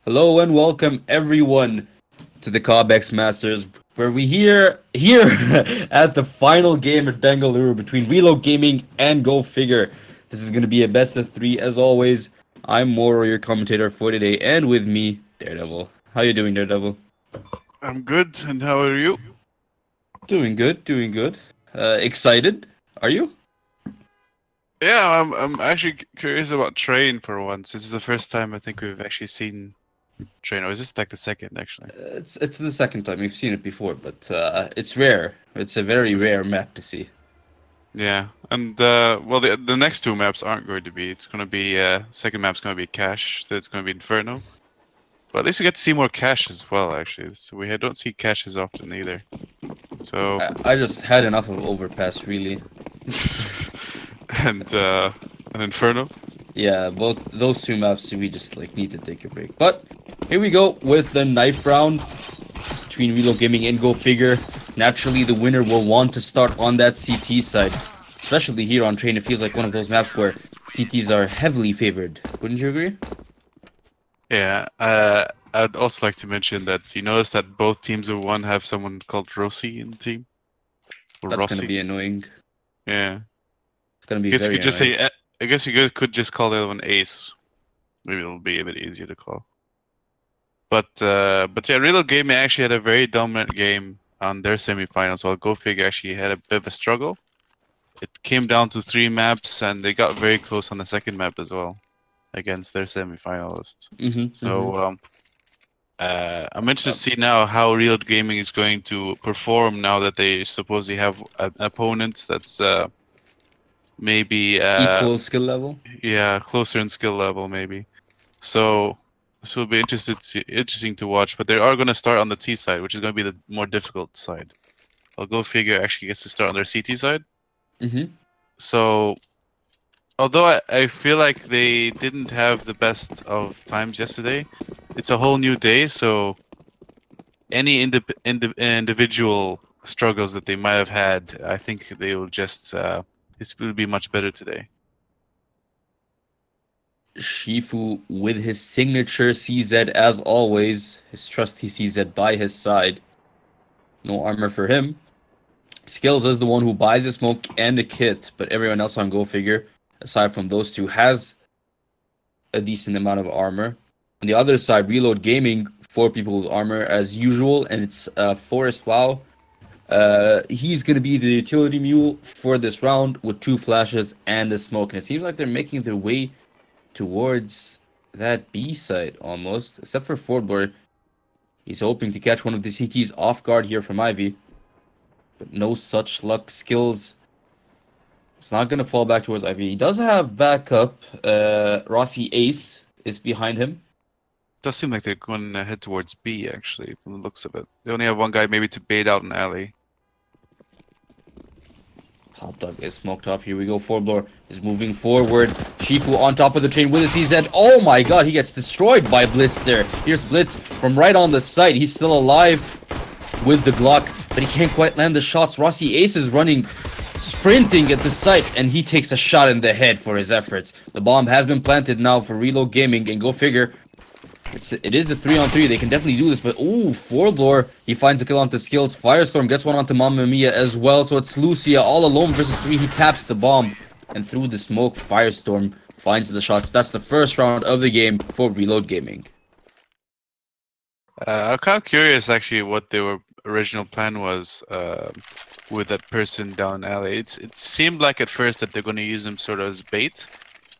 Hello and welcome everyone to the Cobx Masters, where we here at the final game at Bengaluru between Reload Gaming and GoFigure. This is going to be a best of three as always. I'm Moro, your commentator for today, and with me, Daredevil. How you doing, Daredevil? I'm good, and how are you? Doing good, doing good. Excited? Are you? Yeah, I'm actually curious about Train for once. This is the first time I think we've actually seen Train, or is this like the second actually? It's the second time we've seen it before, but it's rare. It's a very rare map to see. Yeah, and well, the next two maps aren't going to be. It's going to be second map's going to be Cache. That's going to be Inferno. But at least we get to see more Cache as well, actually. So we don't see Cache as often either. So I just had enough of Overpass, really. and Inferno. Yeah, both those two maps we just need to take a break. But here we go with the knife round between Reload Gaming and GoFigure. Naturally, the winner will want to start on that CT side, especially here on Train. It feels like one of those maps where CTs are heavily favored. Wouldn't you agree? Yeah, I'd also like to mention that you notice that both teams of one have someone called Rossi in the team. Or That's Rossi. gonna be annoying. Yeah. It's gonna be I guess very you could just annoying. say. I guess you could just call the other one Ace. Maybe it'll be a bit easier to call. But yeah, Real Gaming actually had a very dominant game on their semifinals. While GoFigure actually had a bit of a struggle. It came down to 3 maps, and they got very close on the second map as well, against their semifinalists. So I'm interested to see now how Real Gaming is going to perform now that they supposedly have an opponent that's maybe equal skill level. Yeah, closer in skill level maybe. So this will be interesting to watch. But they are going to start on the T side, which is going to be the more difficult side. I'll GoFigure actually gets to start on their CT side. So although I feel like they didn't have the best of times yesterday, it's a whole new day. So any individual struggles that they might have had, I think they will just it will be much better today. Shifu with his signature CZ as always. His trusty CZ by his side. No armor for him. Skills is the one who buys the smoke and the kit, but everyone else on GoFigure aside from those two, has a decent amount of armor. On the other side, Reload Gaming, 4 people with armor as usual, and it's Forest WoW. He's going to be the utility mule for this round with 2 flashes and a smoke. And it seems like they're making their way towards that B site almost, except for Fordblur. He's hoping to catch one of the CTs off guard here from Ivy, but no such luck. Skills, it's not going to fall back towards Ivy. He does have backup. Rossi Ace is behind him. Does seem like they're going to head towards B, actually, from the looks of it. They only have one guy maybe to bait out an alley. Hot Dog is smoked off. Here we go. Fordblur is moving forward. Shifu on top of the train with a CZ. Oh my god, he gets destroyed by Blitz there. Here's Blitz from right on the site. He's still alive with the Glock, but he can't quite land the shots. Rossi Ace is running, sprinting at the site, and he takes a shot in the head for his efforts. The bomb has been planted now for Reload Gaming, and GoFigure, it is a 3-on-3. They can definitely do this, but ooh, Fordblur, he finds a kill onto Skills. Firestorm gets one onto Mamma Mia as well, so it's Lucia all alone versus 3. He taps the bomb, and through the smoke, Firestorm finds the shots. That's the first round of the game for Reload Gaming. I'm kind of curious, actually, what their original plan was with that person down alley. It seemed like at first that they're going to use him sort of as bait,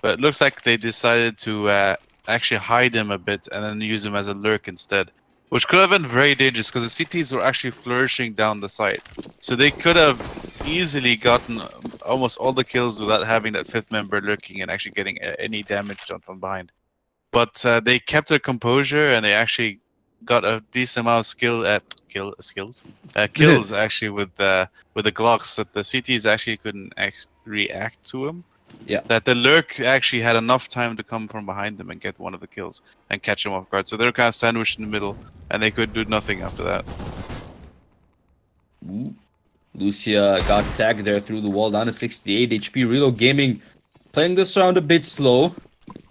but it looks like they decided to actually hide him a bit and then use him as a lurk instead, which could have been very dangerous because the CTs were actually flourishing down the site. So they could have easily gotten almost all the kills without having that 5th member lurking and actually getting any damage done from behind. But they kept their composure and they actually got a decent amount of kills actually with the Glocks that the CTs actually couldn't react to him. Yeah. That the lurk actually had enough time to come from behind them and get one of the kills and catch him off guard. So they're kind of sandwiched in the middle, and they could do nothing after that. Ooh. Lucia got tagged there through the wall, down to 68 HP. Reload Gaming playing this round a bit slow.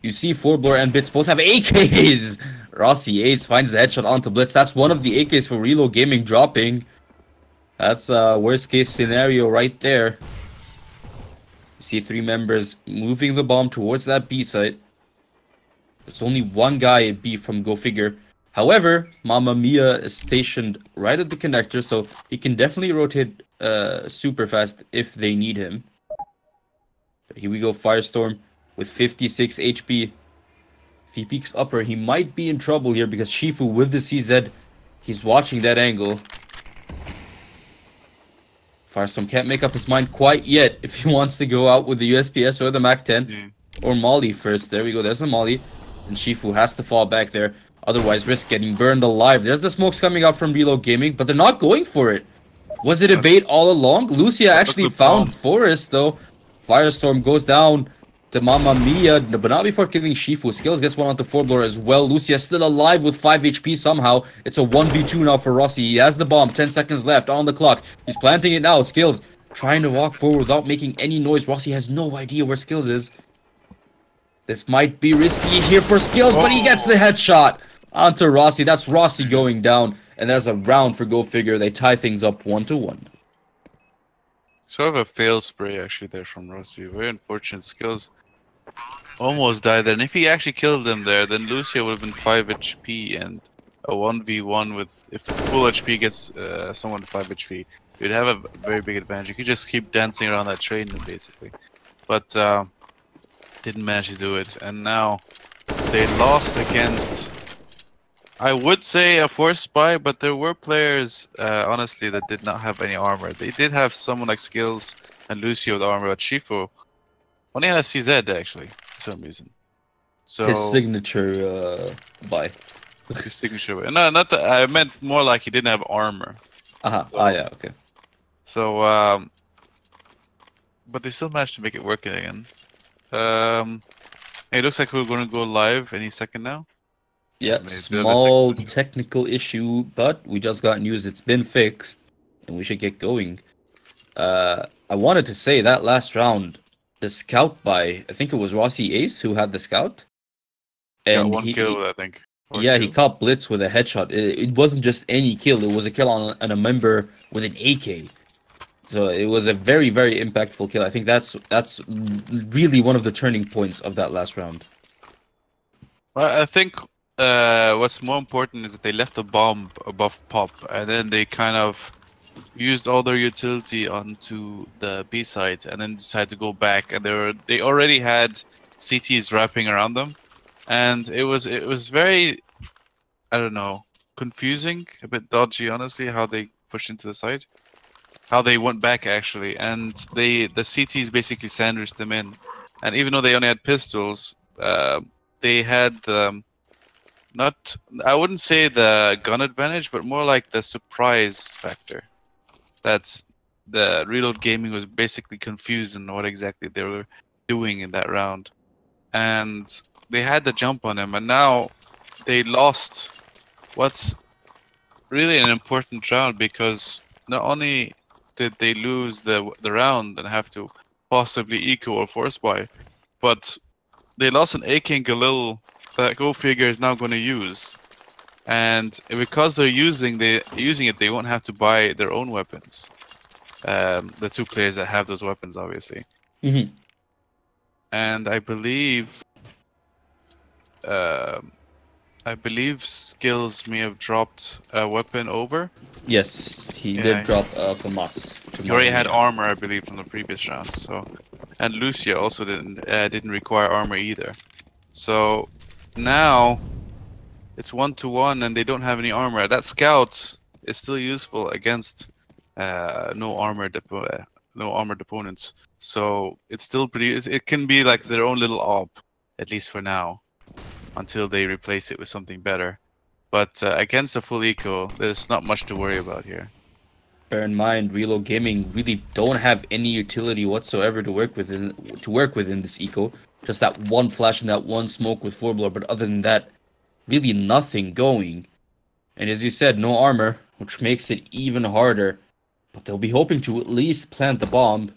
You see Fordblur and Bits both have AKs. Rossi Ace finds the headshot onto Blitz. That's one of the AKs for Reload Gaming dropping. That's a worst case scenario right there. You see 3 members moving the bomb towards that B site. There's only one guy at B from GoFigure. However, Mamma Mia is stationed right at the connector, so he can definitely rotate super fast if they need him. But here we go, Firestorm with 56 HP. If he peeks upper, he might be in trouble here because Shifu with the CZ, he's watching that angle. Firestorm can't make up his mind quite yet if he wants to go out with the USPS or the MAC-10 or Molly first. There we go, there's the Molly. And Shifu has to fall back there, otherwise risk getting burned alive. There's the smokes coming out from Reload Gaming, but they're not going for it. Was it a bait all along? Lucia actually found Forest though. Firestorm goes down to Mamma Mia, but not before killing Shifu. Skills gets one onto Fordblur as well. Lucia still alive with 5 HP somehow. It's a 1v2 now for Rossi. He has the bomb, 10 seconds left on the clock. He's planting it now. Skills trying to walk forward without making any noise. Rossi has no idea where Skills is. This might be risky here for Skills, but he gets the headshot onto Rossi. That's Rossi going down, and there's a round for GoFigure. They tie things up 1-1. Sort of a fail spray actually there from Rossi. Very unfortunate. Skills almost died there. And if he actually killed them there, then Lucia would have been 5 HP and a 1v1 with, if full HP gets someone 5 HP, you'd have a very big advantage. You could just keep dancing around that train basically. But didn't manage to do it. And now they lost against, I would say, a force spy, but there were players, honestly, that did not have any armor. They did have someone like Skills and Lucio with armor, but Shifu only had a CZ, actually, for some reason. So his signature buy. His signature buy. No, not that. I meant more like he didn't have armor. So, yeah, okay. So, but they still managed to make it work again. It looks like we're going to go live any second now. Yeah, small technical issue, but we just got news it's been fixed, and we should get going. I wanted to say that last round, the scout by, I think it was Rossi Ace who had the scout. And one kill, I think. He caught Blitz with a headshot. It wasn't just any kill, it was a kill on a member with an AK. So it was a very, very impactful kill. I think that's really one of the turning points of that last round. Well, I think what's more important is that they left the bomb above pop, and then they kind of used all their utility onto the B side, and then decided to go back. And they already had CTs wrapping around them, and it was very, I don't know, confusing, a bit dodgy, honestly, how they pushed into the side, how they went back actually, and the CTs basically sandwiched them in, and even though they only had pistols, they had not, I wouldn't say the gun advantage, but more like the surprise factor. That's the Reload Gaming was basically confused in what exactly they were doing in that round, and they had the jump on him, and now they lost what's really an important round, because not only did they lose the round and have to possibly eco or force buy, but they lost an AK and Galil that GoFigure is now going to use, and because they're using it, they won't have to buy their own weapons. The two players that have those weapons, obviously. Mm-hmm. And I believe Skills may have dropped a weapon over. Yes, he did drop from us. He already had armor, I believe, from the previous round. So, and Lucia also didn't require armor either. So now it's 1-1, and they don't have any armor. That scout is still useful against no armored opponents. So it's still pretty. It can be like their own little op, at least for now, until they replace it with something better. But against a full eco, there's not much to worry about here. Bear in mind, Reload Gaming really don't have any utility whatsoever to work with in this eco. Just that one flash and that one smoke with 4-blower, but other than that, really nothing going. And as you said, no armor, which makes it even harder. But they'll be hoping to at least plant the bomb.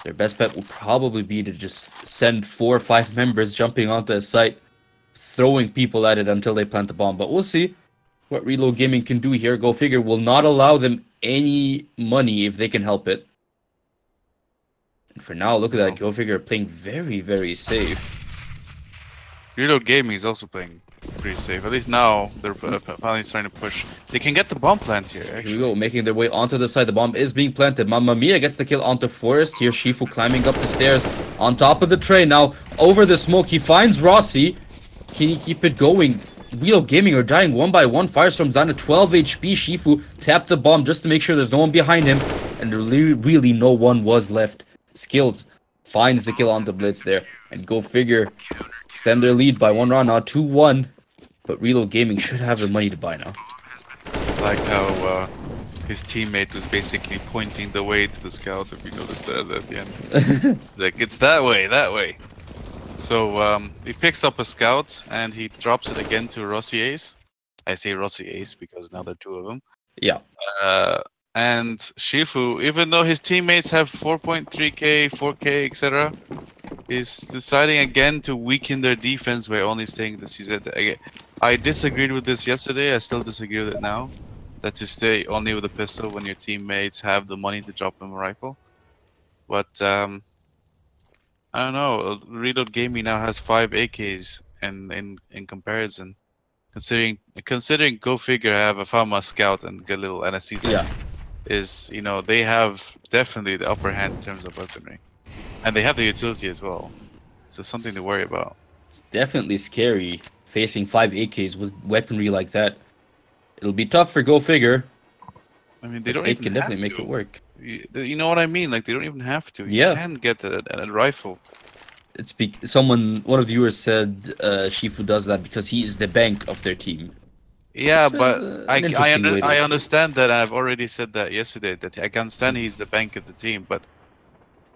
Their best bet will probably be to just send 4 or 5 members jumping onto the site, throwing people at it until they plant the bomb. But we'll see what Reload Gaming can do here. GoFigure will not allow them any money if they can help it. And for now, look at that. GoFigure playing very, very safe. Reload Gaming is also playing pretty safe. At least now they're finally starting to push. They can get the bomb plant here, actually. Here we go, making their way onto the side. The bomb is being planted. Mamma Mia gets the kill onto Forest. Here Shifu climbing up the stairs on top of the train. Now over the smoke, he finds Rossi. Can he keep it going? Reload Gaming are dying one by one. Firestorm's down to 12 HP. Shifu tapped the bomb just to make sure there's no one behind him. And really no one was left. Skills finds the kill on the Blitz there. And GoFigure extend their lead by 1 round now, 2-1. But Reload Gaming should have the money to buy now. Like how his teammate was basically pointing the way to the scout, if you noticed that at the end. Like, it's that way, that way. So he picks up a scout and he drops it again to Rossi Ace. I say Rossi Ace because now there are 2 of them. Yeah. And Shifu, even though his teammates have 4.3k, 4k, etc., is deciding again to weaken their defense by only staying the CZ. I disagreed with this yesterday. I still disagree with it now. That to stay only with a pistol when your teammates have the money to drop them a rifle. But I don't know. Reload Gaming now has 5 AKs in comparison. Considering GoFigure have a Fama Scout and Galil and a CZ. Yeah. Is, you know, they have definitely the upper hand in terms of weaponry. And they have the utility as well. So something to worry about. It's definitely scary facing 5 AKs with weaponry like that. It'll be tough for GoFigure. I mean, they can definitely make it work. You know what I mean? Like, they don't even have to. Yeah. You can get a rifle. It's one of the viewers said Shifu does that because he is the bank of their team. Yeah, but I understand that. I've already said that yesterday. That I can understand he's the bank of the team, but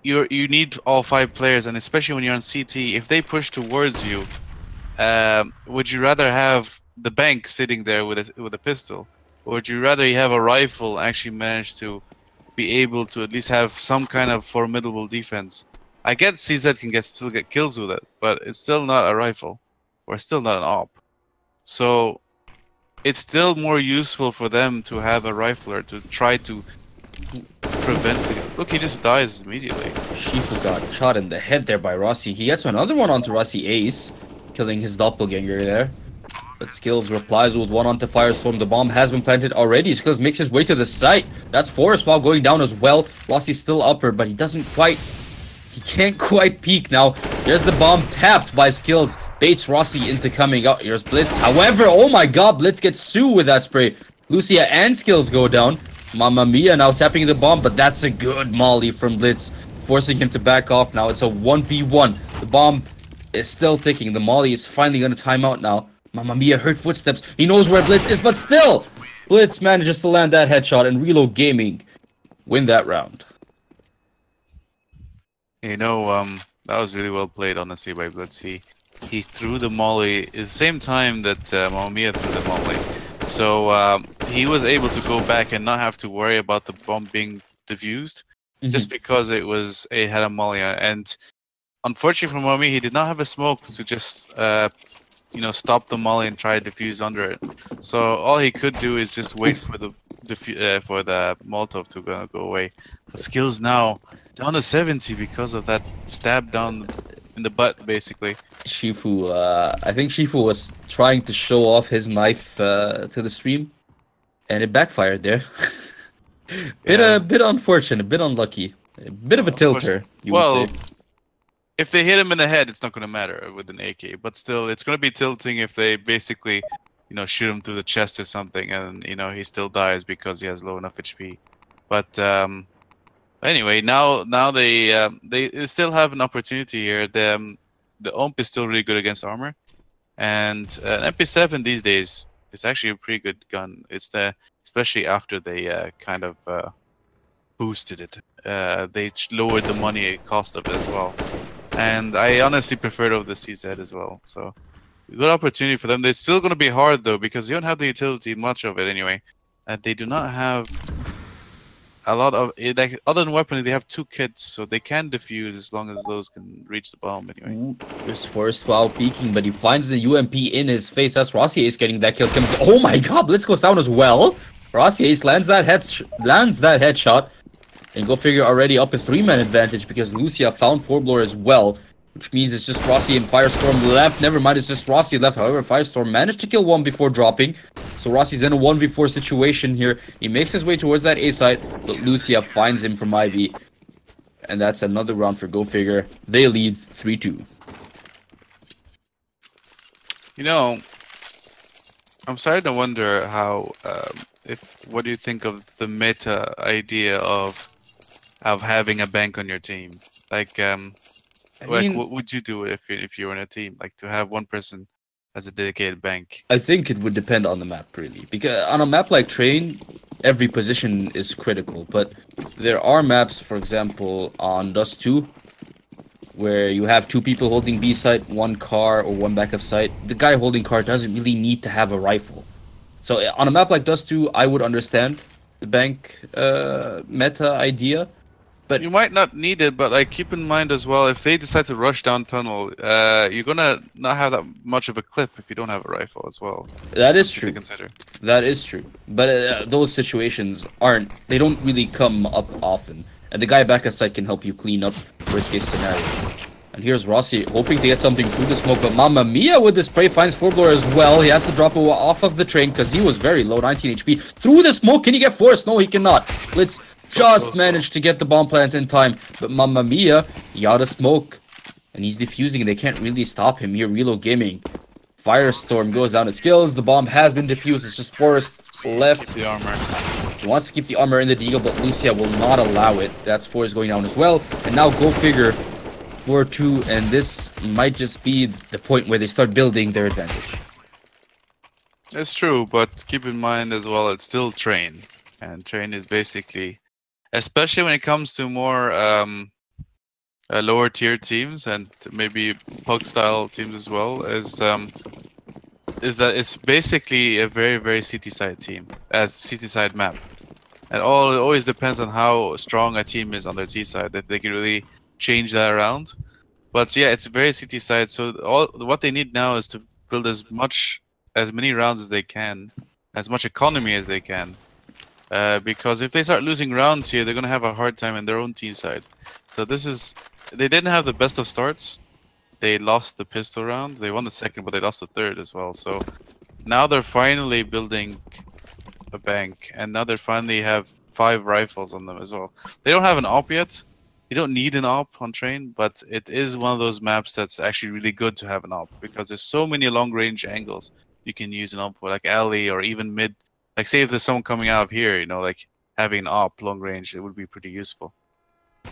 you need all 5 players, and especially when you're on CT, if they push towards you, would you rather have the bank sitting there with a pistol, or would you rather you have a rifle and actually manage to be able to at least have some kind of formidable defense? I get CZ can still get kills with it, but it's still not a rifle, or still not an op. So it's still more useful for them to have a rifler to try to prevent it. Look, he just dies immediately. Shifu got shot in the head there by Rossi. He gets another one onto Rossi Ace, killing his doppelganger there. But Skills replies with one onto Firestorm. The bomb has been planted already. Skills makes his way to the site. That's Forest while going down as well. Rossi's still upper, but he can't quite peek now. There's the bomb tapped by Skills. Baits Rossi into coming out. Here's Blitz. However, oh my god, Blitz gets Sue with that spray. Lucia and Skills go down. Mamma Mia now tapping the bomb, but that's a good molly from Blitz, forcing him to back off now. It's a 1v1. The bomb is still ticking. The molly is finally going to time out now. Mamma Mia heard footsteps. He knows where Blitz is, but still, Blitz manages to land that headshot, and Reload Gaming win that round. You know, that was really well played, honestly, by Blitz. He threw the molly at the same time that Mamma Mia threw the molly. So he was able to go back and not have to worry about the bomb being defused, just because it had a molly on it. And unfortunately for Mamma Mia, he did not have a smoke to just stop the molly and try to defuse under it. So all he could do is just wait for the Molotov to go away. But Skills now down to 70 because of that stab down in the butt, basically. Shifu, I think Shifu was trying to show off his knife to the stream, and it backfired there. bit unfortunate, a bit unlucky, a bit of a tilter. You would say. If they hit him in the head, it's not going to matter with an AK. But still, it's going to be tilting if they basically, shoot him through the chest or something, and he still dies because he has low enough HP. But anyway, now they still have an opportunity here. The OMP is still really good against armor, and an MP7 these days is actually a pretty good gun. It's especially after they kind of boosted it. They lowered the money cost of it as well. And I honestly prefer it over the CZ as well. So, good opportunity for them. It's still going to be hard, though, because you don't have the utility, much of it anyway. And they do not have a lot of it. Like, other than weaponry, they have 2 kits, so they can defuse as long as those can reach the bomb anyway. There's Forest while peeking, but he finds the UMP in his face. That's Rossi Ace getting that kill. Oh my god, Blitz goes down as well. Rossi Ace lands that headshot. And GoFigure already up a 3-man advantage because Lucia found 4-blower as well. Which means it's just Rossi and Firestorm left. Never mind, it's just Rossi left. However, Firestorm managed to kill one before dropping. So Rossi's in a 1v4 situation here. He makes his way towards that A site, but Lucia finds him from IV. And that's another round for GoFigure. They lead 3-2. I'm starting to wonder how, what do you think of the meta idea of having a bank on your team? Like, what would you do if you were in a team? Like, to have one person as a dedicated bank? I think it would depend on the map, really. Because on a map like Train, every position is critical. But there are maps, for example, on Dust 2, where you have 2 people holding B site, 1 car, or 1 backup site. The guy holding car doesn't really need to have a rifle. So on a map like Dust 2, I would understand the bank meta idea. But you might not need it, but like keep in mind as well, if they decide to rush down tunnel, you're gonna not have that much of a clip if you don't have a rifle as well. That is true. Consider. That is true. But those situations they don't really come up often. And the guy back at site can help you clean up worst case scenario. And here's Rossi hoping to get something through the smoke, but Mamma Mia with the spray finds 4-blower as well. He has to drop off of the train because he was very low, 19 HP. Through the smoke, can he get forced? No, he cannot. Blitz just managed to get the bomb plant in time, but Mamma Mia, he out of smoke. And he's defusing, they can't really stop him here. Reload Gaming. Firestorm goes down to Skills. The bomb has been defused. It's just Forest left. Keep the armor. He wants to keep the armor in the deagle, but Lucia will not allow it. That's Forest going down as well. And now GoFigure 4-2, and this might just be the point where they start building their advantage. It's true, but keep in mind as well, it's still Train. And Train is basically, especially when it comes to more lower tier teams and maybe Pug style teams as well, is that it's basically a very, very city side team, as city side map. And it always depends on how strong a team is on their T side, that they can really change that around. But yeah, it's very city side, so what they need now is to build as many rounds as they can, as much economy as they can, because if they start losing rounds here, they're gonna have a hard time in their own team side. So this is, they didn't have the best of starts. They lost the pistol round. They won the second, but they lost the third as well. So now they're finally building a bank, and now they finally have 5 rifles on them as well. They don't have an op yet. You don't need an op on train, but it is one of those maps that's actually really good to have an op, because there's so many long range angles you can use an op for, like alley or even mid. Like say if there's someone coming out of here, you know, like having an op long range, it would be pretty useful. Oh,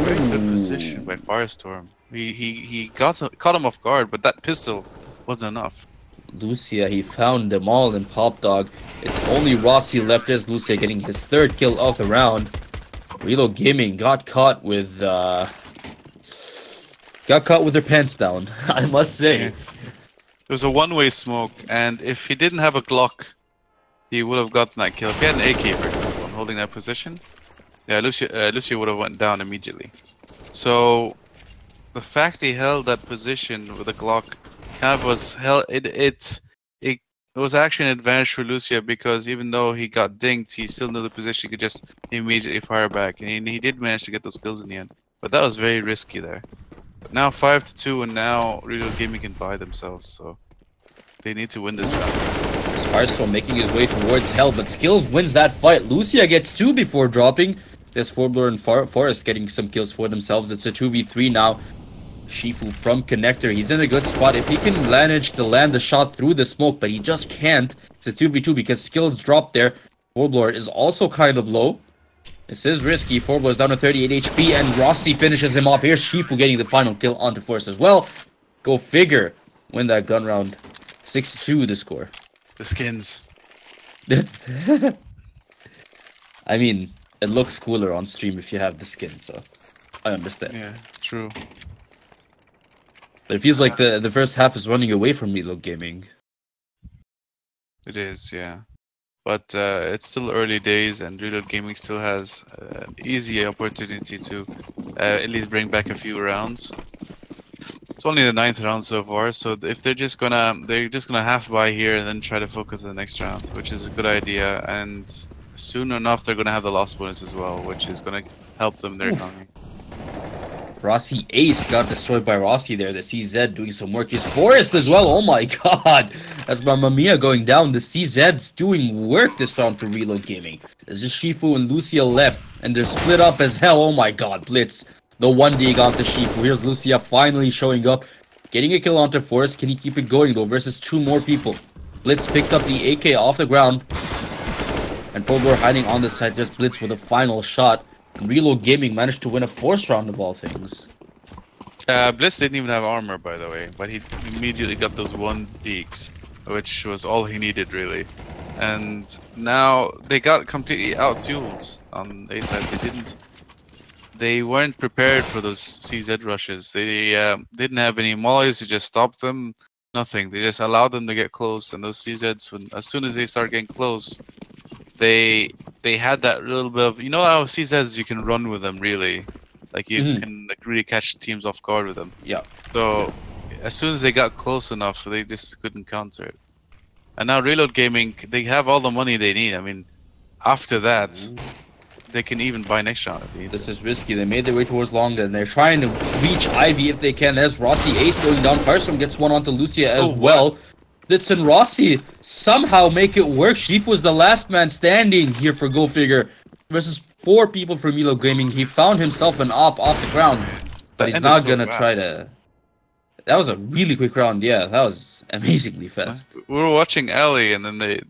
very good position by Firestorm. He caught him off guard, but that pistol wasn't enough. Lucia, he found them all in Pop Dog. It's only Rossi left. There's Lucia getting his 3rd kill of the round. Reload Gaming got caught with their pants down, I must say. Yeah. It was a one-way smoke, and if he didn't have a Glock, he would have gotten that kill. If he had an AK, for example, and holding that position, yeah, Lucia would have went down immediately. So the fact he held that position with a Glock kind of was it was actually an advantage for Lucia, because even though he got dinked, he still knew the position, he could just immediately fire back, and he did manage to get those kills in the end. But that was very risky there. But now 5-2, and now Real Gaming can buy themselves, so they need to win this round. Firestorm making his way towards hell, but Skills wins that fight. Lucia gets 2 before dropping. There's Forbler and Forest getting some kills for themselves. It's a 2v3 now. Shifu from Connector, he's in a good spot. If he can manage to land the shot through the smoke, but he just can't. It's a 2v2 because Skills dropped there. Forbler is also kind of low. This is risky. Forbler is down to 38 HP, and Rossi finishes him off. Here's Shifu getting the final kill onto Forest as well. Go figure. Win that gun round. 6-2 the score. The skins. I mean, it looks cooler on stream if you have the skin, so I understand. Yeah, true. But it feels like the first half is running away from Reload Gaming. It is, yeah. But it's still early days, and Reload Gaming still has an easy opportunity to at least bring back a few rounds. It's only the 9th round so far, so if they're just gonna half buy here and then try to focus on the next round, which is a good idea. And soon enough, they're gonna have the loss bonus as well, which is gonna help them in their economy. Rossi Ace got destroyed by Rossi there. The CZ doing some work. His Forest as well. Oh my god. That's Mamma Mia going down. The CZ's doing work this round for Reload Gaming. There's just Shifu and Lucia left. And they're split up as hell. Oh my god. Blitz. The 1D got the Shifu. Here's Lucia finally showing up. Getting a kill onto Forest. Can he keep it going though? Versus 2 more people. Blitz picked up the AK off the ground. And Forbler hiding on the side. Just Blitz with a final shot. Reload Gaming managed to win a 4th round of all things. Blitz didn't even have armor, by the way, but he immediately got those 1 deeks, which was all he needed, really. And now they got completely out-dueled on A-side. They weren't prepared for those CZ rushes. They didn't have any mollies to just stop them. Nothing. They just allowed them to get close, and those CZs, as soon as they start getting close, they had that little bit of, you know how CZs you can run with them, really, like you can like really catch teams off guard with them. Yeah. So as soon as they got close enough, they just couldn't counter it. And now Reload Gaming, they have all the money they need. I mean, after that, they can even buy next round if they need. This is risky. They made their way towards Long, and they're trying to reach Ivy if they can. As Rossi Ace going down, Firestorm gets one onto Lucia as well. Blitz and Rossi somehow make it work. Sheaf was the last man standing here for GoFigure versus 4 people from Reload Gaming. He found himself an op off the ground, but he's not gonna try to. That was a really quick round. Yeah, that was amazingly fast. We were watching Ellie, and then they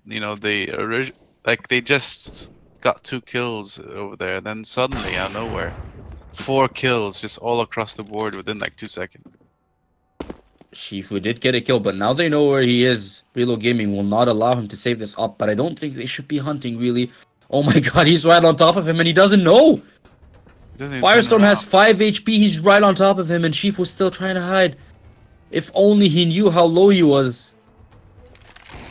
just got 2 kills over there. Then suddenly, out of nowhere, 4 kills just all across the board within like 2 seconds. Shifu did get a kill, but now they know where he is. Reload Gaming will not allow him to save this up, but I don't think they should be hunting, really. Oh my god, he's right on top of him, and he doesn't know! Firestorm has 5 HP, he's right on top of him, and Shifu's still trying to hide. If only he knew how low he was.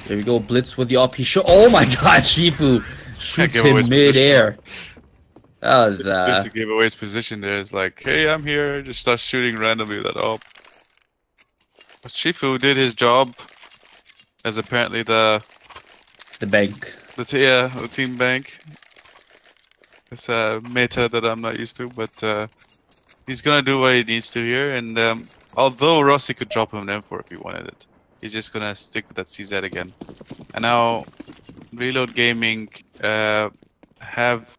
There we go, Blitz with the op. Oh my god, Shifu shoots him mid-air. That was, just to give away his position there. It's like, hey, I'm here, just start shooting randomly that op. Shifu did his job as apparently the bank. The team bank. It's a meta that I'm not used to, but he's gonna do what he needs to here. And although Rossi could drop him an M4 if he wanted it, he's just gonna stick with that CZ again. And now Reload Gaming have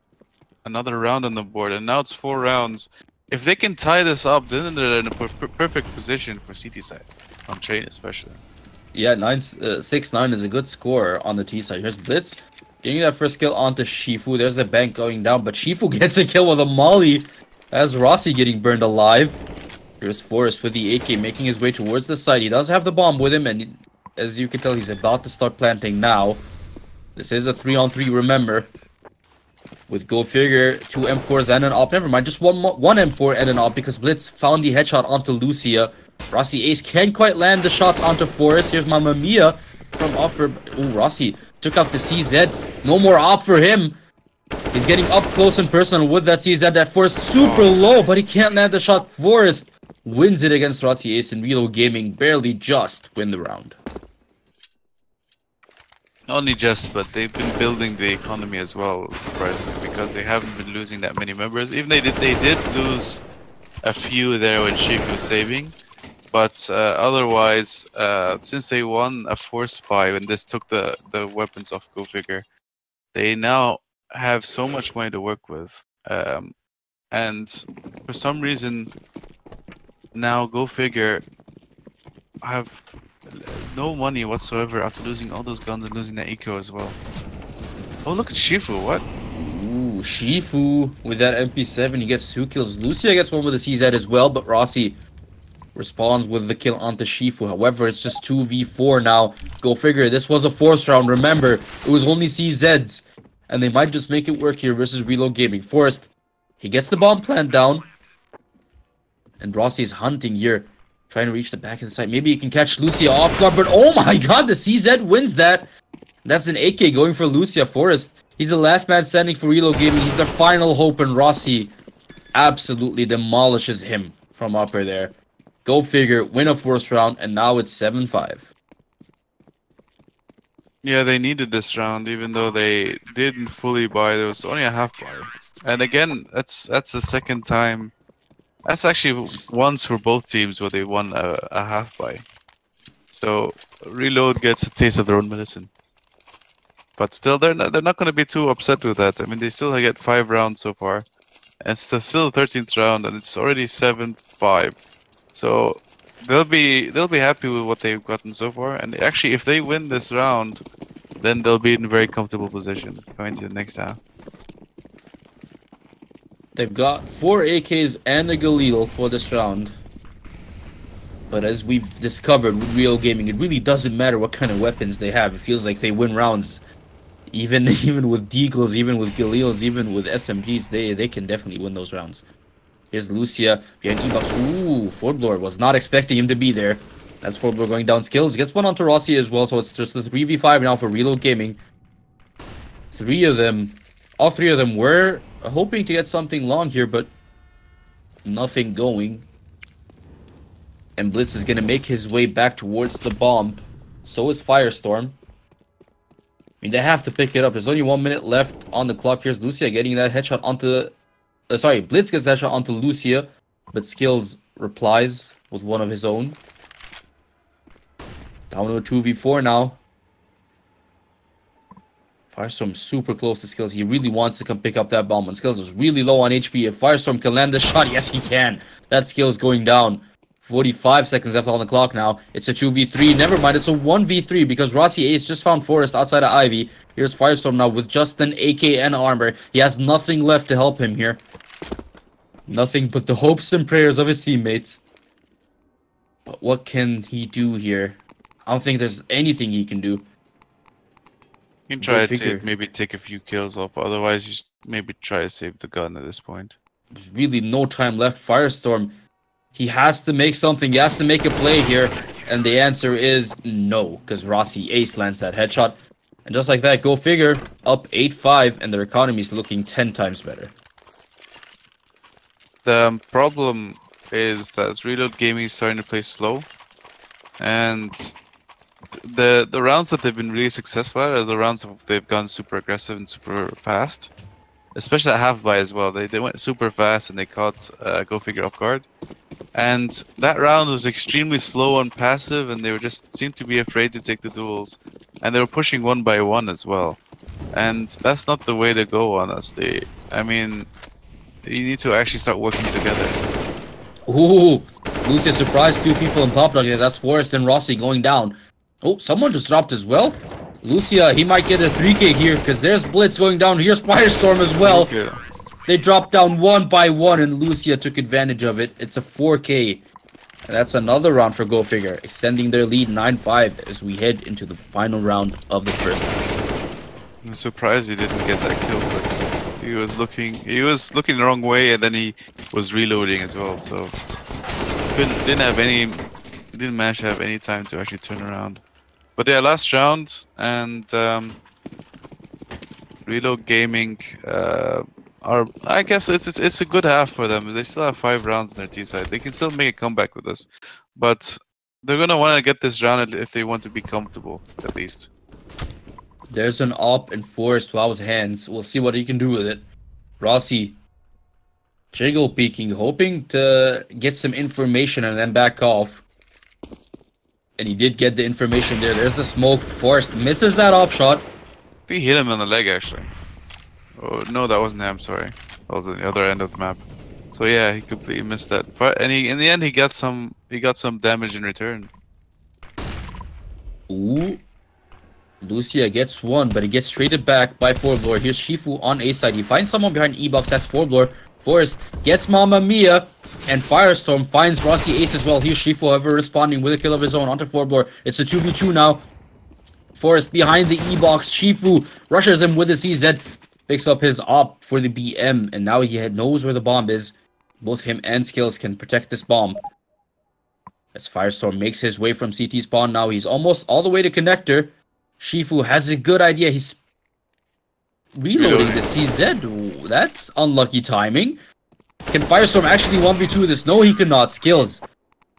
another round on the board, and now it's 4 rounds. If they can tie this up, then they're in a perfect position for CT side, on train especially. Yeah, 6-9 is a good score on the T side. Here's Blitz getting that first kill onto Shifu. There's the bank going down, but Shifu gets a kill with a molly as Rossi getting burned alive. Here's Forrest with the AK making his way towards the side. He does have the bomb with him, and as you can tell, he's about to start planting now. This is a 3-on-3, remember. With GoFigure, 2 M4s and an op. Never mind, just one M4 and an op because Blitz found the headshot onto Lucia. Rossi Ace can't quite land the shots onto Forrest. Here's Mamma Mia from upper. Ooh, Rossi took out the CZ. No more op for him. He's getting up close and personal with that CZ. That Forrest super low, but he can't land the shot. Forrest wins it against Rossi Ace, and Reload Gaming barely just win the round. Not only just, but they've been building the economy as well, surprisingly, because they haven't been losing that many members. Even they did lose a few there when Shifu was saving, but otherwise, since they won a force buy when this took the weapons off GoFigure, they now have so much money to work with, and for some reason now GoFigure have no money whatsoever after losing all those guns and losing that eco as well. Oh, look at Shifu, what? Ooh, Shifu with that MP7, he gets 2 kills. Lucia gets one with the CZ as well, but Rossi responds with the kill onto Shifu. However, it's just 2v4 now. GoFigure, this was a force round, remember. It was only CZs, and they might just make it work here versus Reload Gaming. Forrest, he gets the bomb plant down, and Rossi is hunting here. Trying to reach the back of the site. Maybe he can catch Lucia off guard, but oh my god, the CZ wins that. That's an AK going for Lucia. Forrest, he's the last man standing for Reload Gaming. He's their final hope, and Rossi absolutely demolishes him from upper there. GoFigure, win a first round, and now it's 7-5. Yeah, they needed this round, even though they didn't fully buy. There was only a half buy. And again, that's the second time. That's actually once for both teams where they won a half buy. So Reload gets a taste of their own medicine. But still, they're not going to be too upset with that. I mean, they still get 5 rounds so far, and it's still the 13th round, and it's already 7-5. So they'll be happy with what they've gotten so far. And actually, if they win this round, then they'll be in a very comfortable position going to the next half. They've got 4 AKs and a Galil for this round. But as we've discovered with Real Gaming, it really doesn't matter what kind of weapons they have. It feels like they win rounds. Even with Deagles, even with Galils, even with SMGs, they can definitely win those rounds. Here's Lucia behind E-Box. Ooh, Fordlord was not expecting him to be there. That's Fordlord going down skills. Gets one onto Rossi as well, so it's just a 3v5 now for Reload Gaming. All three of them were hoping to get something long here, but nothing going. And Blitz is going to make his way back towards the bomb. So is Firestorm. I mean, they have to pick it up. There's only 1 minute left on the clock. Here's Lucia getting that headshot onto... Blitz gets that shot onto Lucia, but Skills replies with one of his own. Down to a 2v4 now. Firestorm super close to Skills. He really wants to come pick up that bomb. And Skills is really low on HP. If Firestorm can land the shot, yes he can. That Skills going down. 45 seconds left on the clock now. It's a 2v3. Never mind, it's a 1v3 because Rossi Ace just found Forrest outside of Ivy. Here's Firestorm now with just an AK and armor. He has nothing left to help him here. Nothing but the hopes and prayers of his teammates. But what can he do here? I don't think there's anything he can do. You can try to maybe take a few kills off. Otherwise, you maybe try to save the gun at this point. There's really no time left. Firestorm, he has to make something. He has to make a play here. And the answer is no, because Rossi Ace lands that headshot. And just like that, GoFigure, up 8-5, and their economy is looking 10 times better. The problem is that Reload Gaming is starting to play slow. And the rounds that they've been really successful at are the rounds that they've gone super aggressive and super fast. Especially at half buy as well. They went super fast and they caught GoFigure off guard. And that round was extremely slow and passive, and they were just seemed to be afraid to take the duels. And they were pushing one by one as well. And that's not the way to go, honestly. I mean, you need to actually start working together. Ooh, Lucia surprised 2 people in Pop Dog. Yeah, that's Forrest and Rossi going down. Oh, someone just dropped as well. Lucia, he might get a 3K here because there's Blitz going down. Here's Firestorm as well. Okay. They dropped down 1 by 1 and Lucia took advantage of it. It's a 4K. And that's another round for GoFigure, extending their lead 9-5 as we head into the final round of the first half. I'm surprised he didn't get that kill, but he was looking the wrong way, and then he was reloading as well, so didn't manage to have any time to actually turn around. But yeah, last round, and Reload Gaming I guess it's a good half for them. They still have 5 rounds in their T side. They can still make a comeback with us, but they're gonna want to get this round if they want to be comfortable, at least. There's an op in Forrest Wow's hands. We'll see what he can do with it. Rossi jiggle peeking, hoping to get some information and then back off. And he did get the information there. There's the smoke. Forrest misses that op shot. I think he hit him on the leg, actually. Oh, no, that wasn't him, sorry. That was on the other end of the map. So yeah, he completely missed that. And in the end, he got some damage in return. Ooh. Lucia gets 1, but he gets traded back by Forblore. Here's Shifu on A side. He finds someone behind E-Box. That's Forblore. Forrest gets Mamma Mia, and Firestorm finds Rossi Ace as well. Here's Shifu, however, responding with a kill of his own onto Forblore. It's a 2v2 now. Forrest behind the E-Box. Shifu rushes him with a CZ. Picks up his op for the BM, and now he knows where the bomb is. Both him and Skills can protect this bomb. As Firestorm makes his way from CT spawn, now he's almost all the way to connector. Shifu has a good idea. He's reloading the CZ. Ooh, that's unlucky timing. Can Firestorm actually 1v2 this? No, he cannot. Skills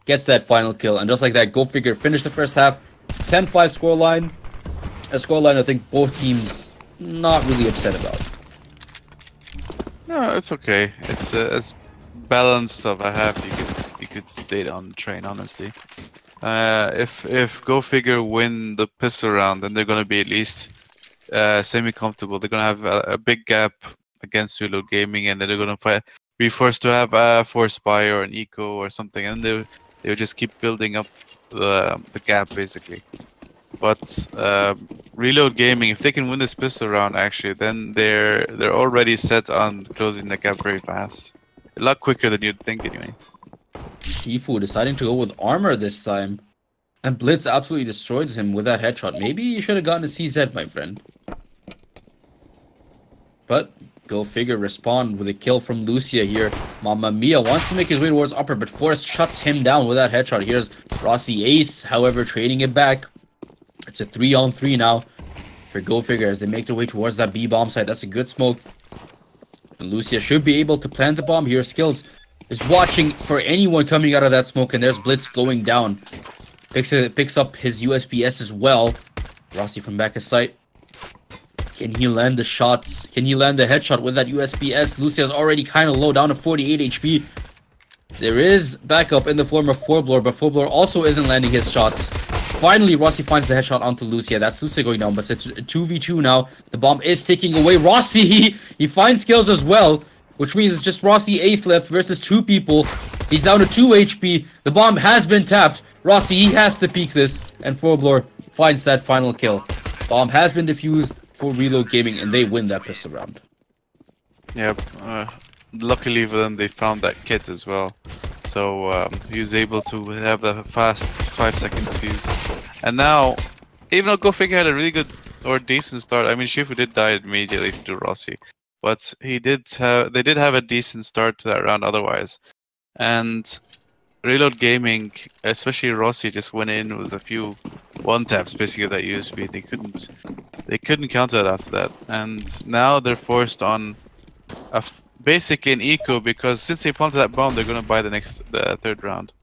gets that final kill. And just like that, GoFigure finished the first half. 10-5 scoreline. A scoreline I think both teams not really upset about. No, it's okay. It's as balanced of a half you could stay on the train, honestly. If GoFigure win the pistol round, then they're gonna be at least semi-comfortable. They're gonna have a big gap against Reload Gaming, and then they're gonna be forced to have a Force Spy or an Eco or something, and they'll just keep building up the gap basically. But Reload Gaming, if they can win this pistol round, actually, then they're already set on closing the gap very fast. A lot quicker than you'd think, anyway. Shifu deciding to go with armor this time. And Blitz absolutely destroys him with that headshot. Maybe you should have gotten a CZ, my friend. But GoFigure respond with a kill from Lucia here. Mamma Mia wants to make his way towards upper, but Forrest shuts him down with that headshot. Here's Rossi Ace, however, trading it back. It's a 3-on-3 now for GoFigure as they make their way towards that B bomb site. That's a good smoke. And Lucia should be able to plant the bomb here. Skills is watching for anyone coming out of that smoke, and there's Blitz going down. Picks up his USPS as well. Rossi from back of sight. Can he land the shots? Can he land the headshot with that USPS? Lucia's already kind of low, down to 48 HP. There is backup in the form of Forblore, but Forblore also isn't landing his shots. Finally, Rossi finds the headshot onto Lucia. That's Lucia going down, but it's a 2v2 now. The bomb is taking away Rossi. He finds Skills as well, which means it's just Rossi Ace left versus 2 people. He's down to 2 HP. The bomb has been tapped. Rossi, he has to peek this, and Forblore finds that final kill. Bomb has been defused for Reload Gaming, and they win that pistol round. Yep. Luckily for them, they found that kit as well. So he was able to have the fast 5-second defuse. And now, even though GoFigure had a really good or decent start, I mean, Shifu did die immediately to Rossi, but they did have a decent start to that round otherwise. And Reload Gaming, especially Rossi, just went in with a few one-taps basically that USB. They couldn't counter it after that. And now they're forced on basically an eco, because since they planted that bomb, they're gonna buy the third round.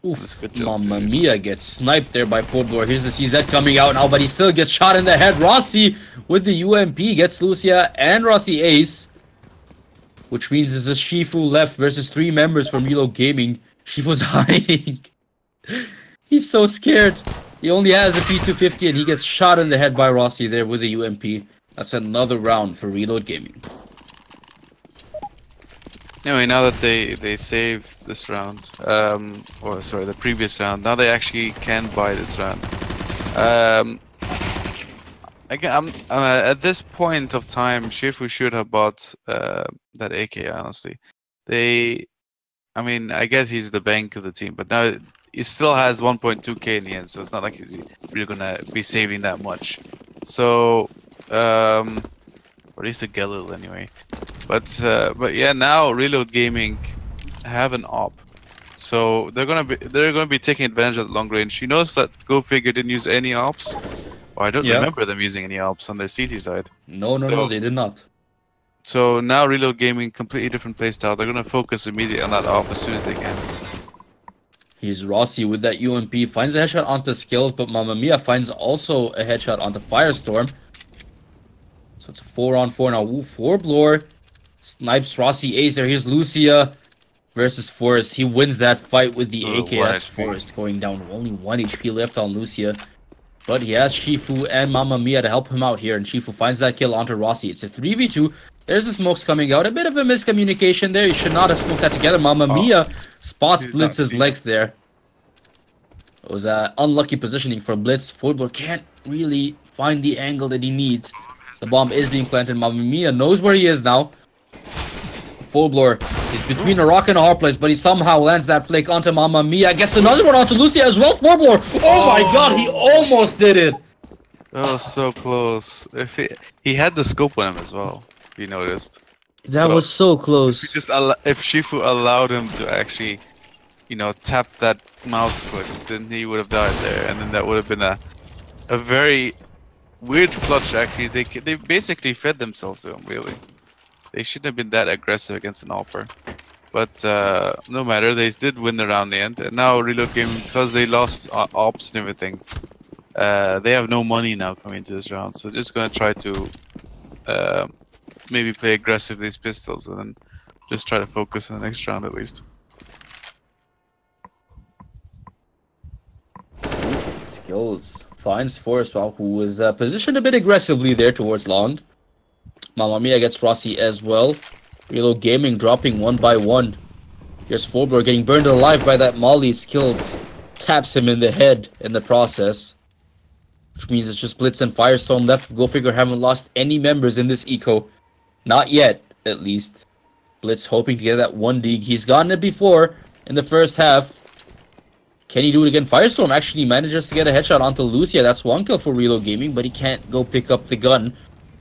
Oof, Good job, Mamma dude. Mia gets sniped there by Forbloor. Here's the CZ coming out now, but he still gets shot in the head. Rossi with the UMP gets Lucia and Rossi ace, which means it's just Shifu left versus 3 members from Reload Gaming. Shifu's hiding. He's so scared. He only has a P250 and he gets shot in the head by Rossi there with the UMP. That's another round for Reload Gaming. Anyway, now that they saved this round, or sorry, the previous round, now they actually can buy this round. Again, at this point of time, Shifu should have bought that AK. Honestly, I mean, I guess he's the bank of the team, but now he still has 1.2k in the end, so it's not like he's really gonna be saving that much. So, or at least a Galil anyway. But yeah, now Reload Gaming have an op, so they're gonna be taking advantage of the long range. You notice that GoFigure didn't use any ops. Well, I don't remember them using any ops on their CT side. No, they did not. So now Reload Gaming, completely different playstyle. They're gonna focus immediately on that op as soon as they can. Here's Rossi with that UMP, finds a headshot onto Skills, but Mamma Mia finds also a headshot onto Firestorm. So it's a 4-on-4 now. Ooh, Forbloor snipes Rossi ace there. Here's Lucia versus Forrest. He wins that fight with the AKS. Forrest going down. Only 1 HP left on Lucia. But he has Shifu and Mamma Mia to help him out here. And Shifu finds that kill onto Rossi. It's a 3v2. There's the smokes coming out. A bit of a miscommunication there. You should not have smoked that together. Mamma Mia spots Blitz's legs there. It was an unlucky positioning for Blitz. Forbloor can't really find the angle that he needs. The bomb is being planted. Mamma Mia knows where he is now. Forbloor is between a rock and a hard place, but he somehow lands that flake onto Mamma Mia. Gets another one onto Lucia as well. Forbloor! Oh my god, he almost did it! That was so close. If he had the scope on him as well, if you noticed. That was so close. If Shifu allowed him to actually, you know, tap that mouse click, then he would have died there, and then that would have been a very weird clutch. Actually, they basically fed themselves to him. Really, they shouldn't have been that aggressive against an offer. But no matter, they did win the round in the end. And now Reload Gaming, because they lost ops and everything, they have no money now coming into this round. So just gonna try to maybe play aggressive these pistols and then just try to focus on the next round at least. Skills finds Forrest, who was positioned a bit aggressively there towards long. Mamma Mia gets Rossi as well. Reload Gaming dropping 1 by 1. Here's Forbloor getting burned alive by that Molly. Skills taps him in the head in the process. Which means it's just Blitz and Firestorm left. GoFigure haven't lost any members in this eco. Not yet, at least. Blitz hoping to get that 1 dig. He's gotten it before in the first half. Can he do it again? Firestorm actually manages to get a headshot onto Lucia. That's 1 kill for Reload Gaming, but he can't go pick up the gun.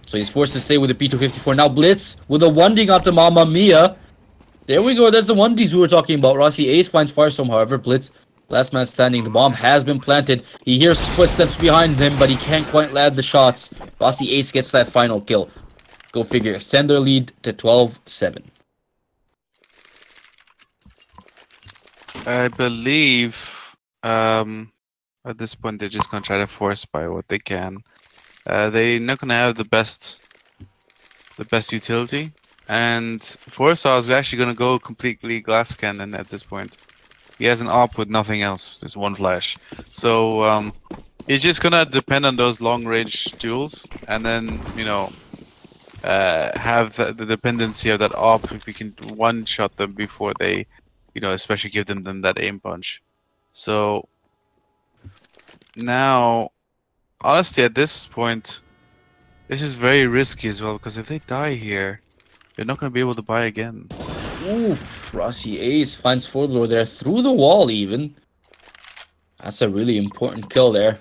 So he's forced to stay with the P254. Now Blitz with a 1 dig onto Mamma Mia. There we go. There's the 1 digs we were talking about. Rossi ace finds Firestorm. However, Blitz, last man standing. The bomb has been planted. He hears footsteps behind him, but he can't quite land the shots. Rossi ace gets that final kill. GoFigure extend their lead to 12-7. I believe at this point they're just gonna try to force by what they can. They're not gonna have the best utility, and Forsaw is actually gonna go completely glass cannon at this point. He has an op with nothing else. There's 1 flash, so it's just gonna depend on those long range duels, and then you know have the dependency of that op if we can one shot them before they, you know, especially give them that aim punch. So now, honestly, at this point, this is very risky as well, because if they die here, they're not going to be able to buy again. Oof, Rossi ace finds Forbloor there through the wall even. That's a really important kill there.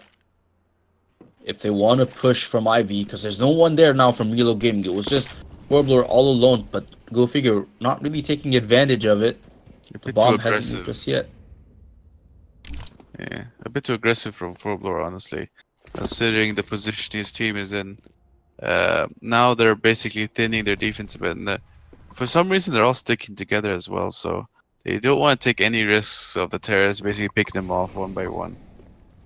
If they want to push from Ivy, because there's no one there now from Reload Gaming. It was just Forbloor all alone, but GoFigure not really taking advantage of it. The bomb hasn't moved just yet. Yeah, a bit too aggressive from Forbloor, honestly, considering the position his team is in. Now they're basically thinning their defense a bit, and for some reason they're all sticking together as well. So They don't want to take any risks of the terrorists basically picking them off one by one.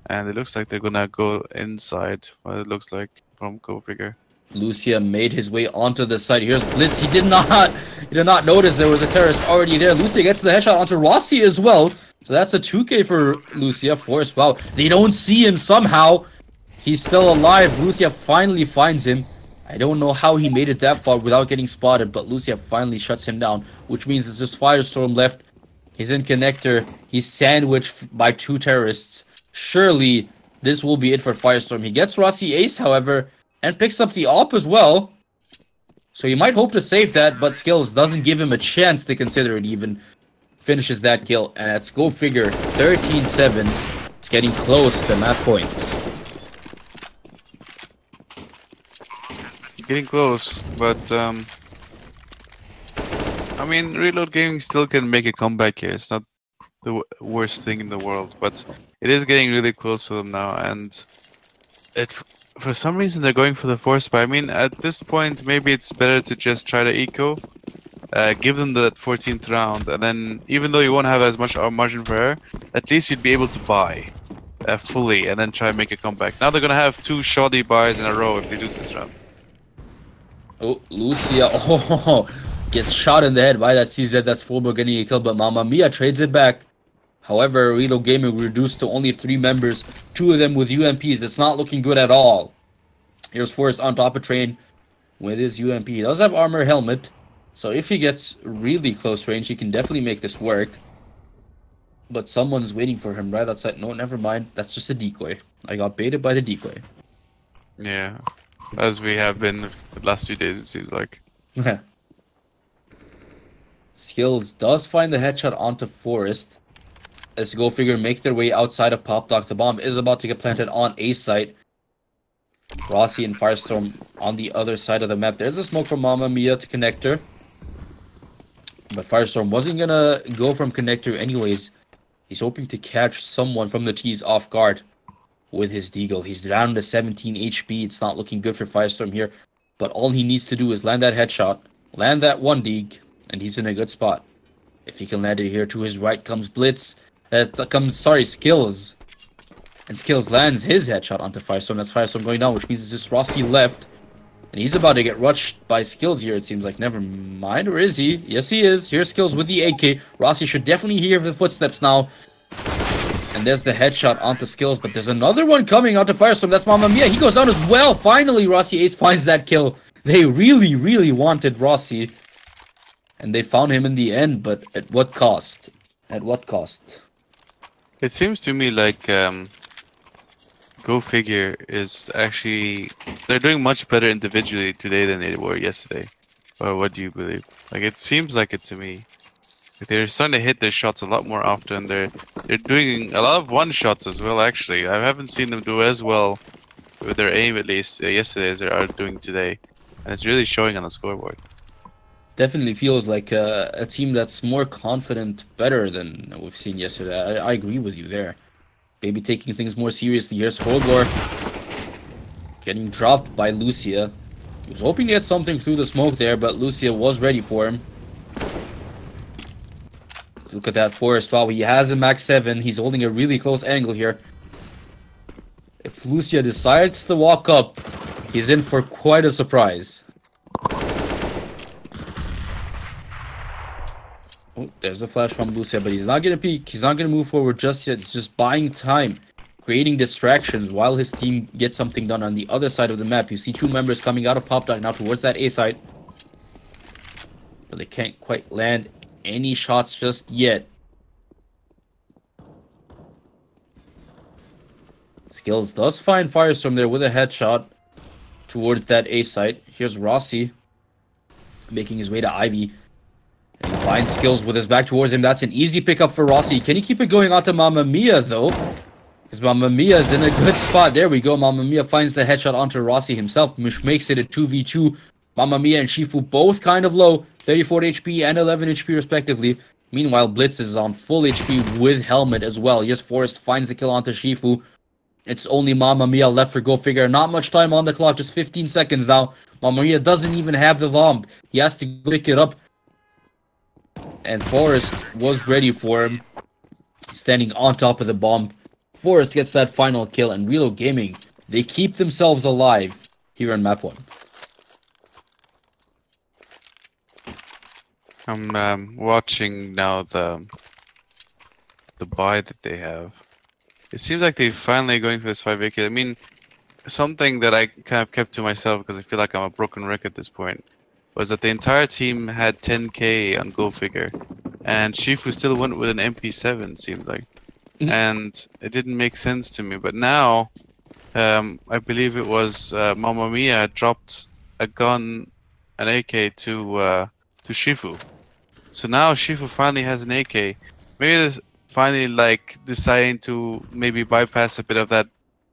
And it looks like they're gonna go inside. What it looks like from GoFigure. Lucia made his way onto the site. Here's Blitz. He did not notice there was a terrorist already there. Lucia gets the headshot onto Rossi as well. So that's a 2K for Lucia. Forrest, wow. They don't see him somehow. He's still alive. Lucia finally finds him. I don't know how he made it that far without getting spotted, but Lucia finally shuts him down, which means it's just Firestorm left. He's in connector. He's sandwiched by 2 terrorists. Surely this will be it for Firestorm. He gets Rossi ace, however, and picks up the AWP as well. So you might hope to save that, but Skills doesn't give him a chance to consider it even. Finishes that kill, and let's go figure. 13-7. It's getting close to that point. Getting close, but I mean, Reload Gaming still can make a comeback here. It's not the worst thing in the world, but it is getting really close to them now, and for some reason they're going for the force buy. I mean, at this point, maybe it's better to just try to eco, give them the 14th round, and then even though you won't have as much margin for error, at least you'd be able to buy fully, and then try and make a comeback. Now they're gonna have 2 shoddy buys in a row if they lose this round. Oh, Lucia, gets shot in the head by that CZ. That's Fulbo getting a kill, but Mamma Mia trades it back. However, Reload Gaming reduced to only 3 members, 2 of them with UMPs. It's not looking good at all. Here's Forrest on top of Train with his UMP. He does have armor helmet, so if he gets really close range, he can definitely make this work. But someone's waiting for him right outside. No, never mind. That's just a decoy. I got baited by the decoy. Yeah, as we have been the last few days, it seems like. Skills does find the headshot onto Forrest. As GoFigure make their way outside of Pop Dock. The bomb is about to get planted on A site. Rossi and Firestorm on the other side of the map. There's a smoke from Mamma Mia to connector. But Firestorm wasn't gonna go from connector anyways. He's hoping to catch someone from the T's off guard with his deagle. He's down to 17 HP. It's not looking good for Firestorm here. But all he needs to do is land that headshot. Land that 1 deag. And he's in a good spot. If he can land it here, to his right comes Blitz. Skills. And Skills lands his headshot onto Firestorm. That's Firestorm going down, which means it's just Rossi left. And he's about to get rushed by Skills here, it seems like. Never mind, or is he? Yes, he is. Here's Skills with the AK. Rossi should definitely hear the footsteps now. And there's the headshot onto Skills, but there's another one coming onto Firestorm. That's Mamma Mia. He goes down as well. Finally, Rossi Ace finds that kill. They really, really wanted Rossi. And they found him in the end, but at what cost? At what cost? It seems to me like GoFigure is actually... They're doing much better individually today than they were yesterday. Or what do you believe? Like, it seems like it to me. Like, they're starting to hit their shots a lot more often. They're doing a lot of one-shots as well, actually. I haven't seen them do as well with their aim, at least, yesterday as they are doing today. And it's really showing on the scoreboard. Definitely feels like a team that's more confident, better than we've seen yesterday. I agree with you there. Maybe taking things more seriously. Here's Folgor getting dropped by Lucia. He was hoping to get something through the smoke there, but Lucia was ready for him. Look at that Forrest. Wow, he has a max 7. He's holding a really close angle here. If Lucia decides to walk up, he's in for quite a surprise. Oh, there's a flash from Lucia, but he's not going to peek. He's not going to move forward just yet. He's just buying time, creating distractions while his team gets something done on the other side of the map. You see 2 members coming out of Pop Dock now towards that A side. But they can't quite land any shots just yet. Skills does find Firestorm there with a headshot towards that A site. Here's Rossi making his way to Ivy. And he finds Skills with his back towards him. That's an easy pickup for Rossi. Can he keep it going out to Mamma Mia, though? Because Mamma Mia is in a good spot. There we go. Mamma Mia finds the headshot onto Rossi himself, which makes it a 2v2. Mamma Mia and Shifu both kind of low. 34 HP and 11 HP, respectively. Meanwhile, Blitz is on full HP with helmet as well. Yes, Forrest finds the kill onto Shifu. It's only Mamma Mia left for GoFigure. Not much time on the clock. Just 15 seconds now. Mamma Mia doesn't even have the bomb. He has to pick it up. and Forrest was ready for him, standing on top of the bomb. Forrest gets that final kill, and Reload Gaming, they keep themselves alive here on map 1. I'm watching now the buy that they have. It seems like they're finally going for this 5 kill. I mean, something that I kind of kept to myself because I feel like I'm a broken record at this point was that the entire team had 10k on GoFigure, and Shifu still went with an MP7. Seemed like, and it didn't make sense to me. But now, I believe it was Mamma Mia dropped a gun, an AK to Shifu. So now Shifu finally has an AK. Maybe it's finally like deciding to maybe bypass a bit of that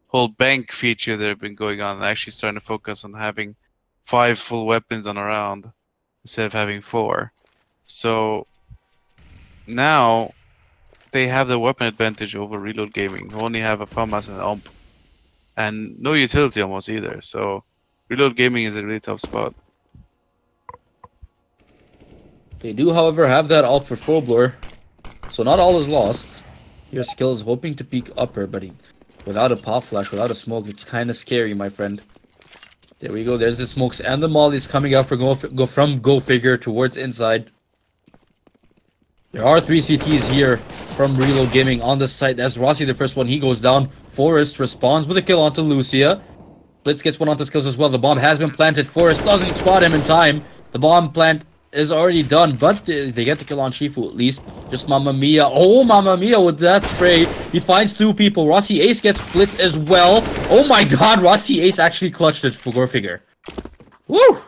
whole bank feature that have been going on and actually starting to focus on having 5 full weapons on a round instead of having 4. So now they have the weapon advantage over Reload Gaming, who only have a FAMAS and an UMP and no utility almost either. So Reload Gaming is a really tough spot. They do, however, have that ult for Fullblur, so not all is lost. Your skill is hoping to peek upper, but without a pop flash, without a smoke, it's kind of scary, my friend. There we go. There's the smokes and the mollies coming out from GoFigure towards inside. There are 3 CTs here from Reload Gaming on the site. That's Rossi, the first one. He goes down. Forrest responds with a kill onto Lucia. Blitz gets one onto skills as well. The bomb has been planted. Forrest doesn't spot him in time. The bomb plant is already done, but they get the kill on Shifu at least. Just Mamma Mia. Oh, Mamma Mia with that spray. He finds 2 people. Rossi Ace gets Blitz as well. Oh my god, Rossi Ace actually clutched it for GoFigure. Woo!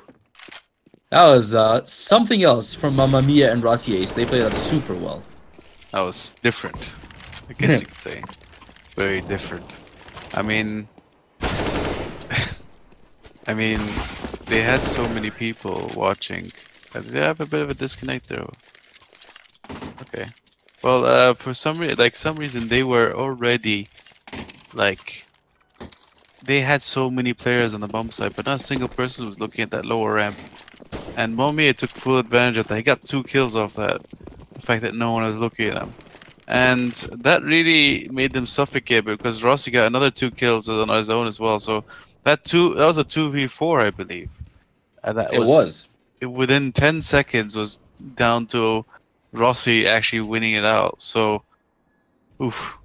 That was something else from Mamma Mia and Rossi Ace. They played that super well. That was different, I guess you could say. Very different. I mean, they had so many people watching. They have a bit of a disconnect there. Okay. Well, for some reason, they were already like they had so many players on the bump side, but not a single person was looking at that lower ramp. And Momia took full advantage of that. He got 2 kills off that. The fact that no one was looking at him. And that really made them suffocate because Rossi got another 2 kills on his own as well. So that was a 2v4, I believe. And that was. Within 10 seconds was down to Rossi actually winning it out. So, oof.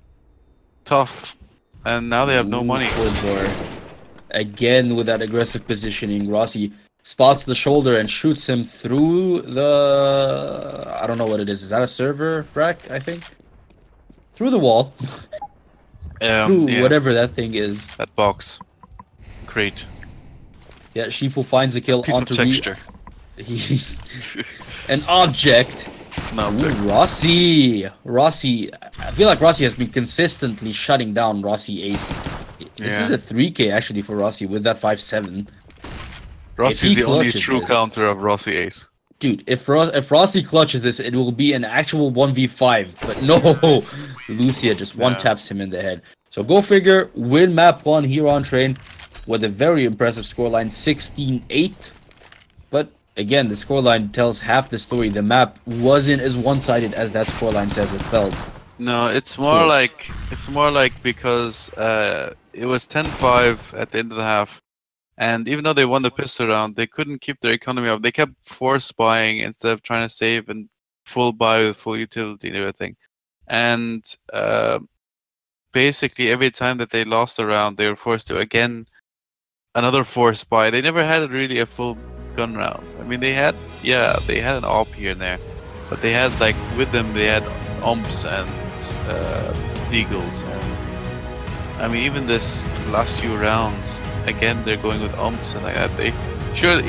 Tough. And now they have no money. Again with that aggressive positioning, Rossi spots the shoulder and shoots him through the... I don't know what it is. Is that a server rack, I think? Through the wall. Through whatever that thing is. That box. Crate. Yeah, Shifu finds the kill Piece onto of texture. An object. No, Rossi. I feel like Rossi has been consistently shutting down Rossi Ace. This is a 3k actually for Rossi with that 5-7. Rossi is the only true counter of Rossi Ace. Dude, if Rossi clutches this, it will be an actual 1v5. But no, Lucia just one-taps him in the head. So GoFigure win map 1 here on Train with a very impressive scoreline, 16-8. But again, the scoreline tells half the story. The map wasn't as one-sided as that scoreline says it felt. No, it's more like because it was 10-5 at the end of the half, and even though they won the pistol round, they couldn't keep their economy up. They kept force buying instead of trying to save and full buy with full utility and everything. And basically, every time that they lost a round, they were forced to again another force buy. They never had really a full gun round. I mean, they had an AWP here and there, but they had like with them they had UMPs and Deagles, and I mean even this last few rounds again they're going with UMPs and like that. They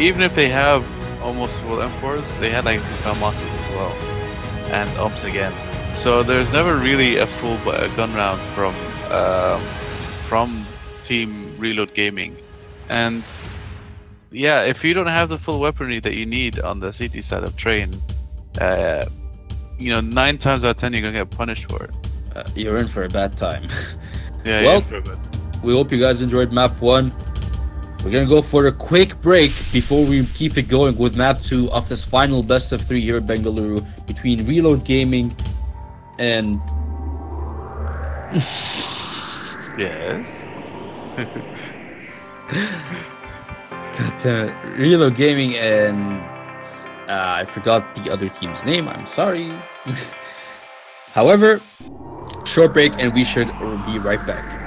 even if they have almost full M4s, they had like FAMASs as well and UMPs again. So there's never really a full gun round from Team Reload Gaming, and yeah, if you don't have the full weaponry that you need on the CT side of Train, 9 times out of 10 you're gonna get punished for it. You're in for a bad time. Yeah, well, we hope you guys enjoyed map 1. We're gonna go for a quick break before we keep it going with map 2 of this final best of 3 here at Bengaluru between Reload Gaming and Yes. God damn it. Reload Gaming and I forgot the other team's name. I'm sorry. However, short break and we should be right back.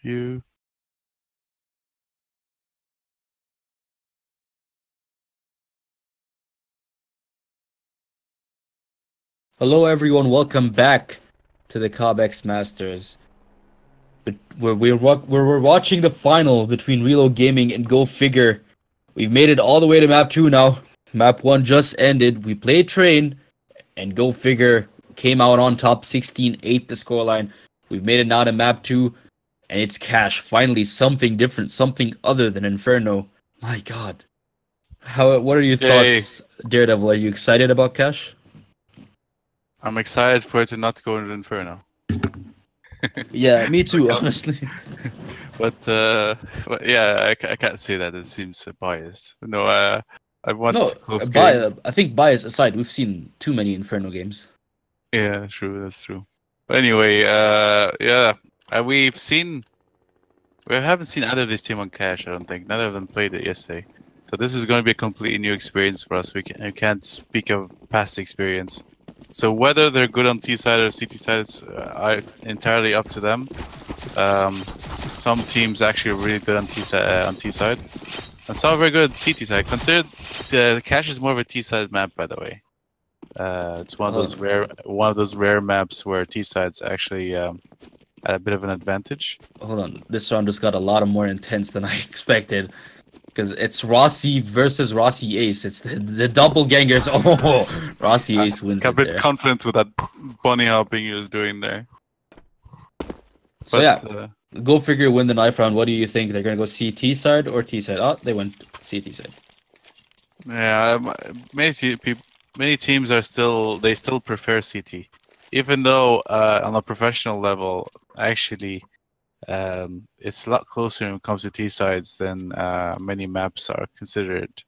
you. Hello, everyone. Welcome back to the Cobx Masters. But we're watching the final between Reload Gaming and GoFigure. We've made it all the way to map 2 now. Map 1 just ended. We played Train, and GoFigure came out on top 16-8 the scoreline. We've made it now to map 2, and it's Cash. Finally, something different, something other than Inferno. My God. What are your thoughts, Daredevil? Are you excited about Cash? I'm excited for it to not go into Inferno. Yeah, me too, honestly. But yeah, I can't say that. It seems biased. No, I want a close game. I think bias aside, we've seen too many Inferno games. Yeah, true. That's true. But anyway, yeah, we haven't seen either of this team on Cash. I don't think none of them played it yesterday. So this is going to be a completely new experience for us. We can't speak of past experience. So whether they're good on T side or CT side, it's entirely up to them. Some teams actually are really good on T side, and some are very good on CT side. Consider the Cash is more of a T side map, by the way. It's one of those rare maps where T side's actually at a bit of an advantage. Hold on, this round just got a lot more intense than I expected. Because it's Rossi versus Rossi Ace. It's the doppelgangers. Oh, Rossi Ace wins. I'm a bit confident with that bunny hopping he was doing there. So yeah, GoFigure win the knife round. What do you think? They're gonna go CT side or T side? Oh, they went CT side. Yeah, many teams are still prefer CT, even though on a professional level, actually. It's a lot closer when it comes to T sides than many maps are considered.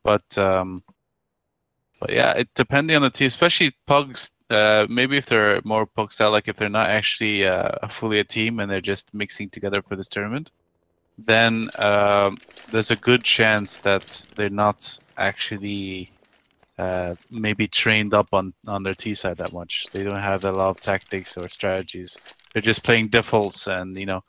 But yeah, depending on the team, especially pugs. Maybe if they're more pug style, like if they're not actually fully a team and they're just mixing together for this tournament, then there's a good chance that they're not actually maybe trained up on their T side that much. They don't have a lot of tactics or strategies. They're just playing defaults, and the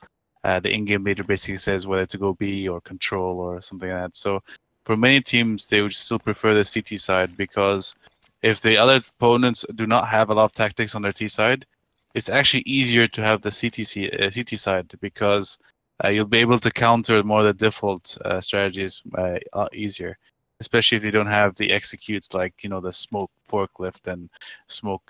in-game leader basically says whether to go B or control or something like that. So for many teams, they would still prefer the CT side, because if the other opponents do not have a lot of tactics on their T side, it's actually easier to have the CT side, because you'll be able to counter more of the default strategies a lot easier. Especially if they don't have the executes like the smoke forklift and smoke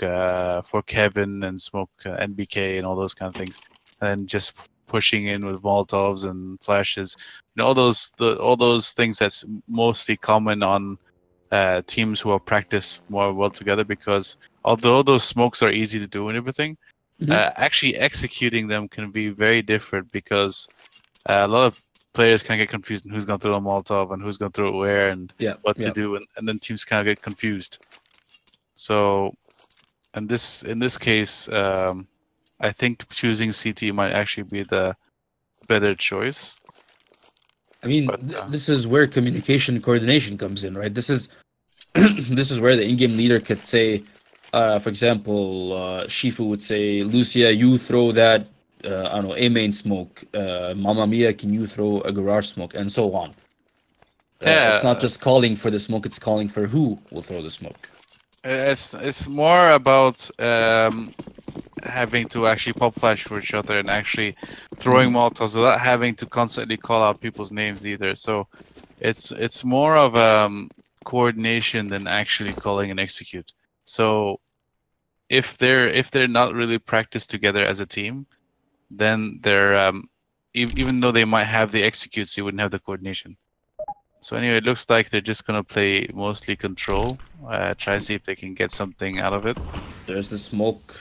for Kevin and smoke NBK and all those kind of things, and just pushing in with Molotovs and flashes, all those things that's mostly common on teams who have practiced more well together. Because although those smokes are easy to do and everything, actually executing them can be very different, because a lot of players kind of get confused on who's going to throw a Molotov and who's going to throw it where and what to do, and then teams kind of get confused. So, in this case, I think choosing CT might actually be the better choice. I mean, this is where communication and coordination comes in, right? This is this is where the in-game leader could say, for example, Shifu would say, Lucia, you throw that I don't know, A main smoke. Mamma Mia, can you throw a garage smoke, and so on. It's not just calling for the smoke; it's calling for who will throw the smoke. It's more about having to actually pop flash for each other and actually throwing Molotovs without having to constantly call out people's names either. So it's more of coordination than actually calling and execute. So if they're not really practiced together as a team, then they're even though they might have the executes, they wouldn't have the coordination. So anyway, it looks like they're just gonna play mostly control. Try to see if they can get something out of it. There's the smoke.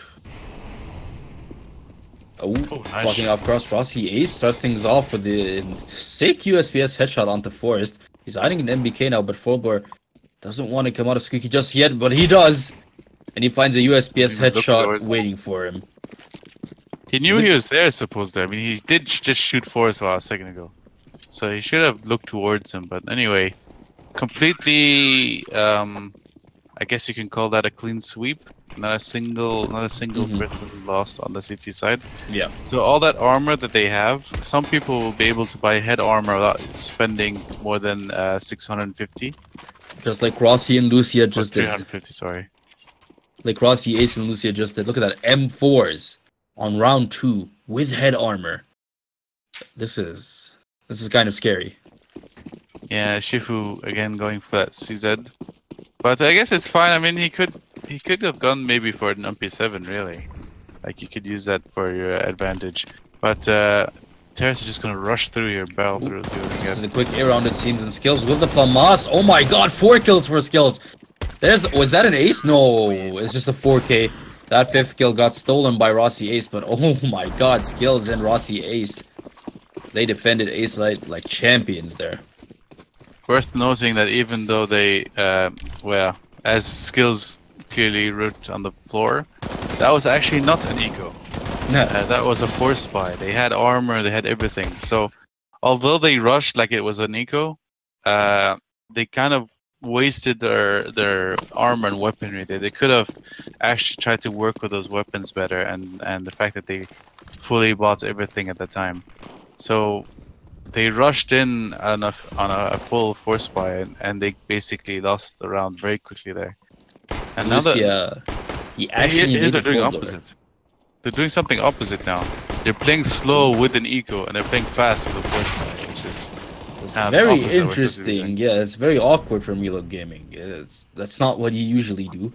Oh, nice. Blocking off cross. Rossi Ace starts things off with the sick USPS headshot onto Forest. He's hiding in MBK now, but Folbor doesn't want to come out of Squeaky just yet, but he does. And he finds a USPS headshot waiting for him. He knew he was there, supposedly. I mean, he did just shoot Forrest a second ago. So he should have looked towards him. But anyway, completely, I guess you can call that a clean sweep. Not a single person lost on the CT side. Yeah. So all that armor that they have, some people will be able to buy head armor without spending more than 650. Just like Rossi and Lucia Or just did. 350, sorry. Like Rossi, Ace, and Lucia just did. Look at that. M4s on round 2 with head armor. This is kind of scary. Yeah, Shifu again going for that CZ. But I guess it's fine. I mean, he could have gone maybe for an MP7, really. Like, you could use that for your advantage. But Terrace is just gonna rush through here, barrel through, see what we This is get. a quick air round, it seems, and skills with the FAMAS. Oh my god, 4 kills for skills. Was that an ace? No, it's just a 4K. That 5th kill got stolen by Rossi Ace, but oh my god, skills and Rossi Ace. They defended Ace like champions there. Worth noting that even though they, well, as skills clearly wrote on the floor, that was actually not an eco. No. That was a force buy. They had armor, they had everything. So, although they rushed like it was an eco, they kind of wasted their armor and weaponry. They could have actually tried to work with those weapons better, and the fact that they fully bought everything at the time. So they rushed in on a full force buy, and they basically lost the round very quickly there. And now that he actually made they're it doing full opposite. They're doing something opposite now. They're playing slow with an eco, and they're playing fast with a force buy, which is It's kind of very opposite of what they're interesting. doing. Yeah, it's very awkward from Reload Gaming. That's not what you usually do.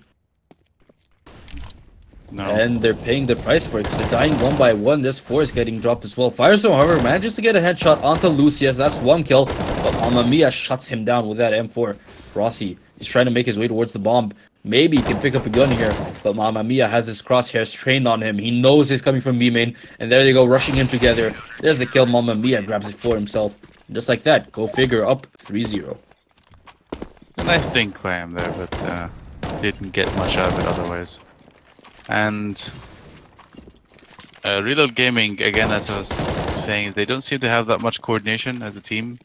No. And they're paying the price for it because they're dying one by one. This 4 is getting dropped as well. Firestorm, however, manages to get a headshot onto Lucia. So that's 1 kill. But Mamma Mia shuts him down with that M4. Rossi is trying to make his way towards the bomb. Maybe he can pick up a gun here. But Mamma Mia has his crosshairs trained on him. He knows he's coming from B main. And there they go, rushing him together. There's the kill. Mamma Mia grabs it for himself. Just like that. GoFigure up 3-0. A nice dink by him there, but didn't get much out of it otherwise. And Reload Gaming, again, as I was saying, they don't seem to have that much coordination as a team.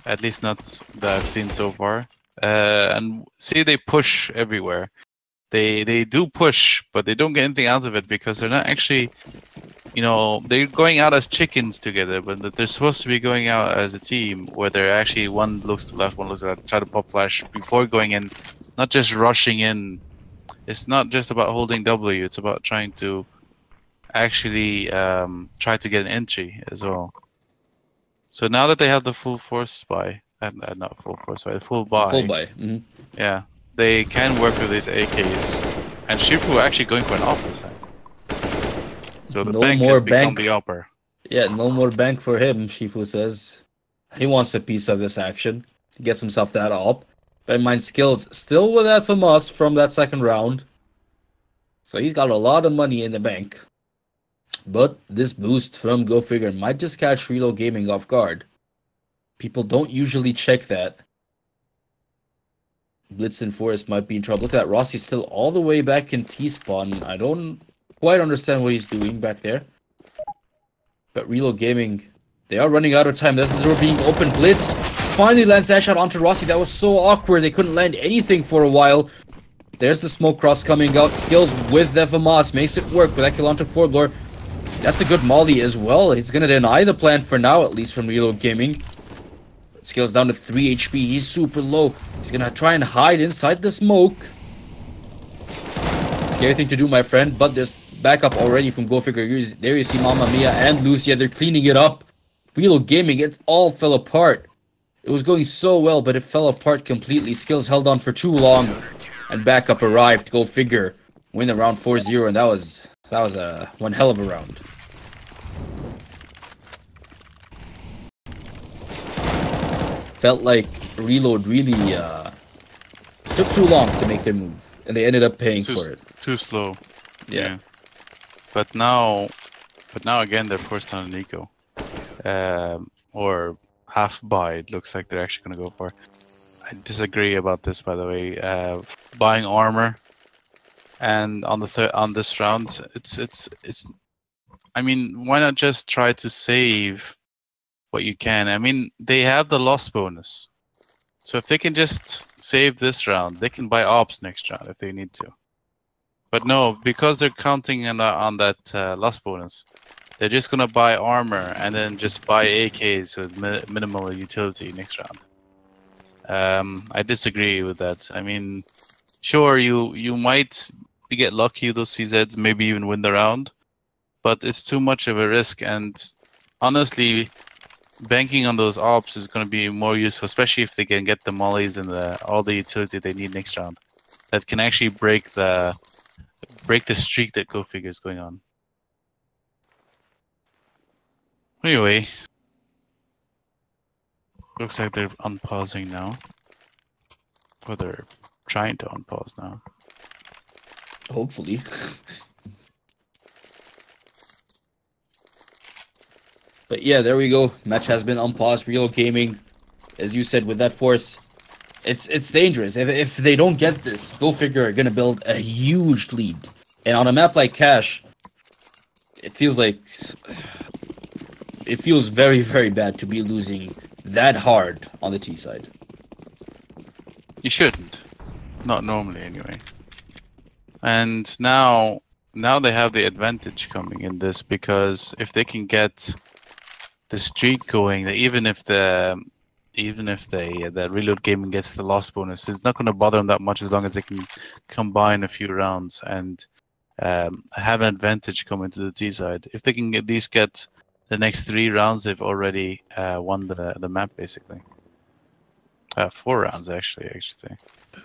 At least not that I've seen so far. And see, they push everywhere. They do push, but they don't get anything out of it because they're not actually, you know, they're going out as chickens together, but they're supposed to be going out as a team where they're actually one looks to the left, one looks to the right, try to pop flash before going in, not just rushing in. It's not just about holding W, it's about trying to actually try to get an entry as well. So now that they have the full force buy, not full force buy, full buy. Full buy. Yeah, they can work with these AKs. And Shifu actually going for an op this time. So the No bank more has become bank. the upper. Yeah, no more bank for him, Shifu says. He wants a piece of this action. He gets himself that up. Bear in mind, skills still with that FAMAS from that second round. So he's got a lot of money in the bank. But this boost from GoFigure might just catch Reload Gaming off guard. People don't usually check that. Blitz and Forest might be in trouble. Look at that, Rossi's still all the way back in T-spawn. I don't quite understand what he's doing back there. But Reload Gaming, they are running out of time. That's the door being open. Blitz finally lands that shot onto Rossi. That was so awkward. They couldn't land anything for a while. There's the smoke cross coming out. Skills with the FAMAS makes it work with that kill onto Forbler. That's a good molly as well. He's going to deny the plant for now, at least from Reload Gaming. Skills down to 3 HP. He's super low. He's going to try and hide inside the smoke. Scary thing to do, my friend, but there's backup already from GoFigure. There you see Mamma Mia and Lucia. They're cleaning it up. Reload Gaming, it all fell apart. It was going so well, but it fell apart completely. Skills held on for too long, and backup arrived. GoFigure win the round 4-0, and that was one hell of a round. Felt like Reload really took too long to make their move, and they ended up paying for it. Too slow. Yeah. But now again they're forced on an eco. Or half buy, it looks like they're actually gonna go for. I disagree about this, by the way. Buying armor, and on this round, it's. I mean, why not just try to save what you can? I mean, they have the loss bonus, so if they can just save this round, they can buy ops next round if they need to. But no, because they're counting on that loss bonus, they're just gonna buy armor and then just buy AKs with minimal utility next round. I disagree with that. I mean, sure, you might get lucky with those CZs, maybe even win the round, but it's too much of a risk. And honestly, banking on those ops is going to be more useful, especially if they can get the mollies and all the utility they need next round. That can actually break the streak that GoFigure is going on. Anyway, looks like they're unpausing now. Or they're trying to unpause now. Hopefully. But yeah, there we go. Match has been unpaused. Real Gaming, as you said, with that force, it's dangerous. If they don't get this, GoFigure are gonna build a huge lead. And on a map like Cash, it feels very, very bad to be losing that hard on the T side. You shouldn't. Not normally, anyway. And now they have the advantage coming in this, because if they can get the streak going, that even if the reload gaming gets the loss bonus, it's not going to bother them that much as long as they can combine a few rounds and have an advantage coming to the T side. If they can at least get the next 3 rounds, they've already won the map basically. 4 rounds actually, I should say.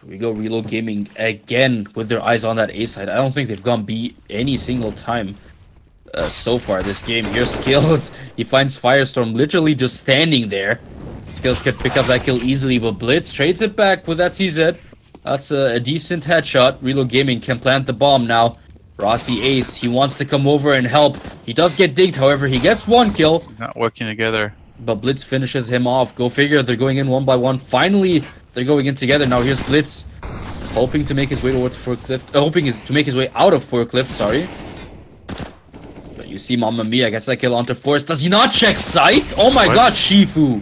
We go Reload Gaming again with their eyes on that A side. I don't think they've gone B any single time so far this game. Here's Skills. He finds Firestorm literally just standing there. Skills could pick up that kill easily, but Blitz trades it back with that TZ. That's a decent headshot. Reload Gaming can plant the bomb now. Rossi Ace, he wants to come over and help. He does get digged, however, he gets 1 kill. Not working together. But Blitz finishes him off. GoFigure, they're going in 1 by 1. Finally, they're going in together. Now here's Blitz, hoping to make his way towards Forklift. To make his way out of Forklift, sorry. But you see Mamma Mia gets that kill onto Force. Does he not check sight? Oh my god, Shifu.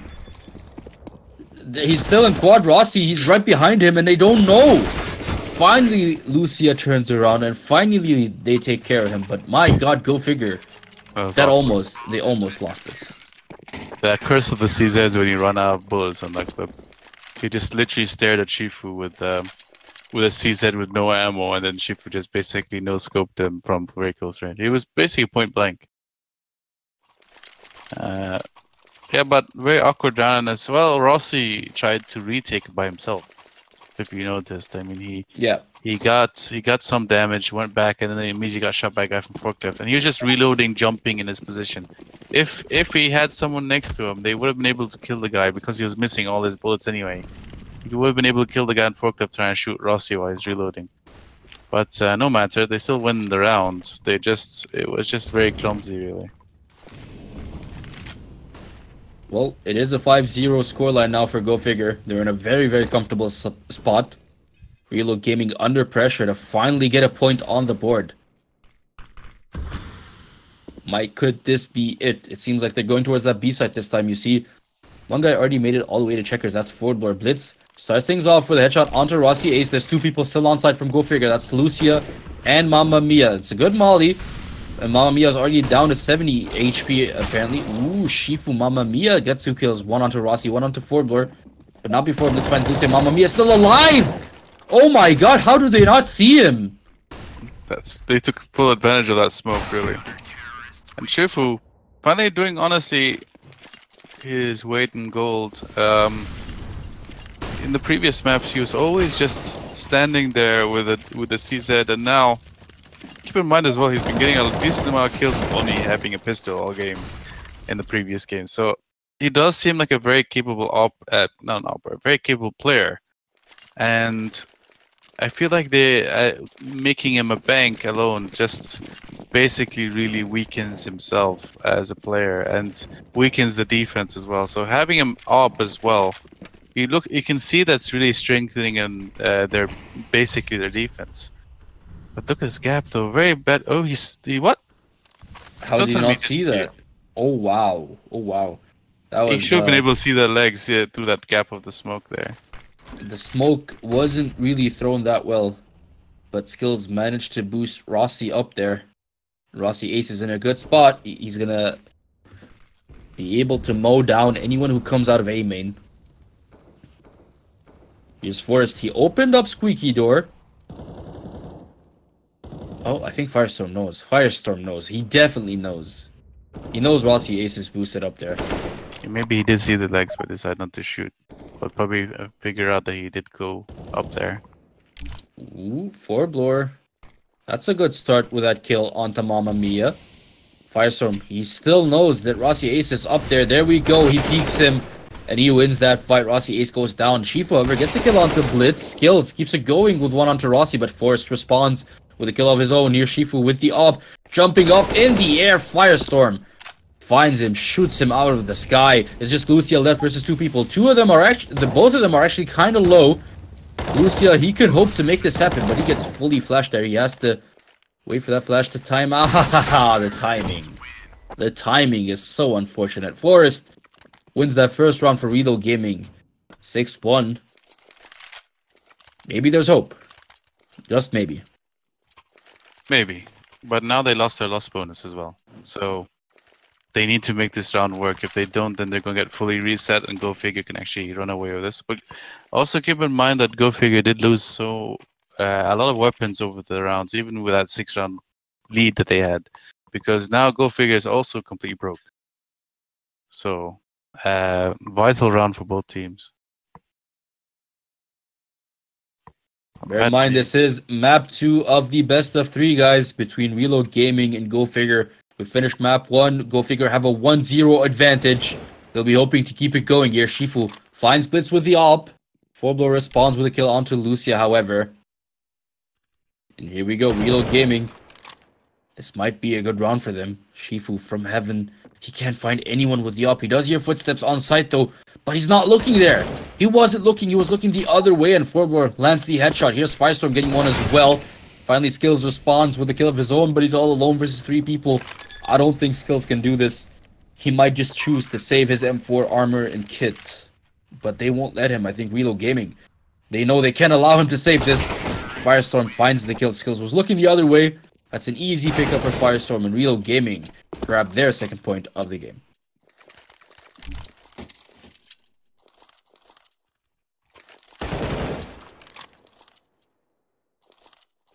He's still in quad Rossi. He's right behind him and they don't know. Finally, Lucia turns around and finally they take care of him. But my god, GoFigure. They almost lost this. The curse of the CZ when you run out of bullets on that clip. He just literally stared at Shifu with a CZ with no ammo, and then Shifu just basically no-scoped him from very close range. He was basically point blank. Yeah, but very awkward round as well. Rossi tried to retake it by himself. If you noticed, I mean, he got some damage, went back, and then he immediately got shot by a guy from Forklift, and he was just reloading, jumping in his position. If he had someone next to him, they would have been able to kill the guy because he was missing all his bullets anyway. He would have been able to kill the guy in Forklift trying to shoot Rossi while he's reloading. But no matter, they still win the round. It was just very clumsy, really. Well, it is a 5-0 scoreline now for GoFigure. They're in a very, very comfortable spot. Reload Gaming under pressure to finally get a point on the board. Could this be it? It seems like they're going towards that B side this time. You see, one guy already made it all the way to checkers. That's forward blower. Blitz starts things off with a headshot onto Rossi Ace. There's 2 people still on side from GoFigure. That's Lucia and Mamma Mia. It's a good molly. And Mamma Mia's already down to 70 HP, apparently. Ooh, Shifu Mamma Mia gets 2 kills. 1 onto Rossi, 1 onto forward blower. But not before Blitz finds Lucia. Mamma Mia still alive! Oh my god, how do they not see him? They took full advantage of that smoke, really. And Shifu, finally doing, honestly, his weight in gold. In the previous maps, he was always just standing there with a CZ, and now, keep in mind as well, he's been getting a decent amount of kills with only having a pistol all game in the previous game. So he does seem like a very capable very capable player, and I feel like they making him a bank alone just basically really weakens himself as a player and weakens the defense as well. So having him up as well, you can see that's really strengthening their defense. But look at his gap though, very bad. Oh, what? How did you not see that? Oh wow, oh wow. That was. He should have been able to see the legs through that gap of the smoke there. The smoke wasn't really thrown that well. but Skills managed to boost Rossi up there. Rossi Ace is in a good spot. He's gonna be able to mow down anyone who comes out of A main. Here's Forest. He opened up Squeaky Door. Oh, I think Firestorm knows. Firestorm knows. He definitely knows. He knows Rossi Ace is boosted up there. Maybe he did see the legs but decided not to shoot. But probably figure out that he did go up there. Ooh, 4-blower. That's a good start with that kill onto Mamma Mia. Firestorm, he still knows that Rossi Ace is up there. There we go. He peeks him, and he wins that fight. Rossi Ace goes down. Shifu, however, gets a kill onto Blitz. Skills keeps it going with one onto Rossi, but Forrest responds with a kill of his own near Shifu with the op. Jumping up in the air, Firestorm finds him, shoots him out of the sky. It's just Lucia left versus two people. Both of them are actually kind of low. Lucia, he could hope to make this happen, but he gets fully flashed there. He has to wait for that flash to time out. The timing. The timing is so unfortunate. Forest wins that first round for Reload Gaming. 6-1. Maybe there's hope. Just maybe. Maybe. But now they lost their loss bonus as well. So they need to make this round work. If they don't, then they're going to get fully reset, and GoFigure can actually run away with this. But also keep in mind that GoFigure did lose a lot of weapons over the rounds, even with that 6-round lead that they had. Because now GoFigure is also completely broke. So, vital round for both teams. Bear in mind, this is map 2 of the best of 3, guys, between Reload Gaming and GoFigure. We finished map 1. GoFigure have a 1-0 advantage. They'll be hoping to keep it going here. Shifu finds Blitz with the op. 4-blower responds with a kill onto Lucia, however. And here we go, Reload Gaming. This might be a good round for them. Shifu from heaven. He can't find anyone with the op. He does hear footsteps on site, though, but he's not looking there. He wasn't looking. He was looking the other way, and 4-blower lands the headshot. Here's Firestorm getting one as well. Finally, Skills responds with a kill of his own, but he's all alone versus 3 people. I don't think Skills can do this. He might just choose to save his M4 armor and kit, but they won't let him. I think Reload Gaming, they know they can't allow him to save this. Firestorm finds the kill. Skills was looking the other way. That's an easy pickup for Firestorm, and Reload Gaming grab their second point of the game.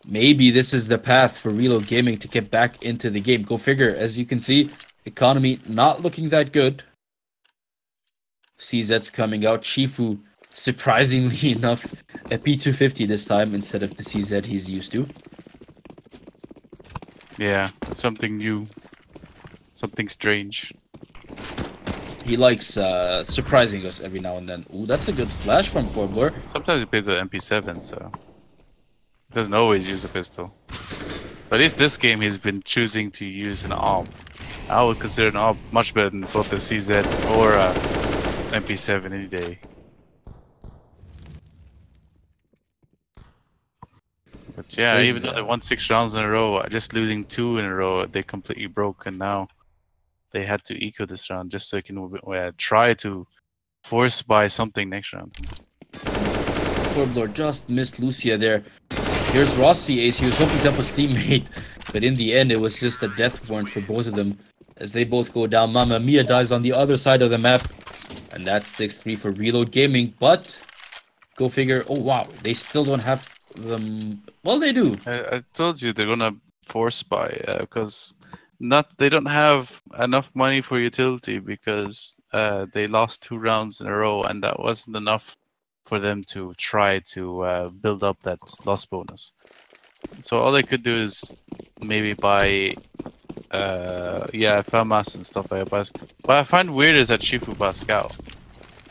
Maybe this is the path for Reload Gaming to get back into the game. GoFigure, as you can see, economy not looking that good. CZ's coming out. Shifu, surprisingly enough, a P250 this time instead of the CZ he's used to. Yeah, something new. Something strange. He likes surprising us every now and then. Ooh, that's a good flash from 4-blower. Sometimes he plays with MP7, so he doesn't always use a pistol. But at least this game he's been choosing to use an AWP. I would consider an AWP much better than both the CZ or MP7 any day. But yeah, even though they won 6 rounds in a row, just losing 2 in a row, they completely broke, and now they had to eco this round just so they can try to force buy something next round. 4-blower just missed Lucia there. Here's Rossi Ace. He was hoping to help his teammate, but in the end, it was just a death warrant for both of them as they both go down. Mamma Mia dies on the other side of the map, and that's 6-3 for Reload Gaming. But GoFigure, oh wow, they still don't have them. Well, they do. I told you they're gonna force buy because they don't have enough money for utility because they lost 2 rounds in a row, and that wasn't enough for them to try to build up that loss bonus. So all they could do is maybe buy FAMAS and stuff like that. But what I find weird is that Shifu bought Scout.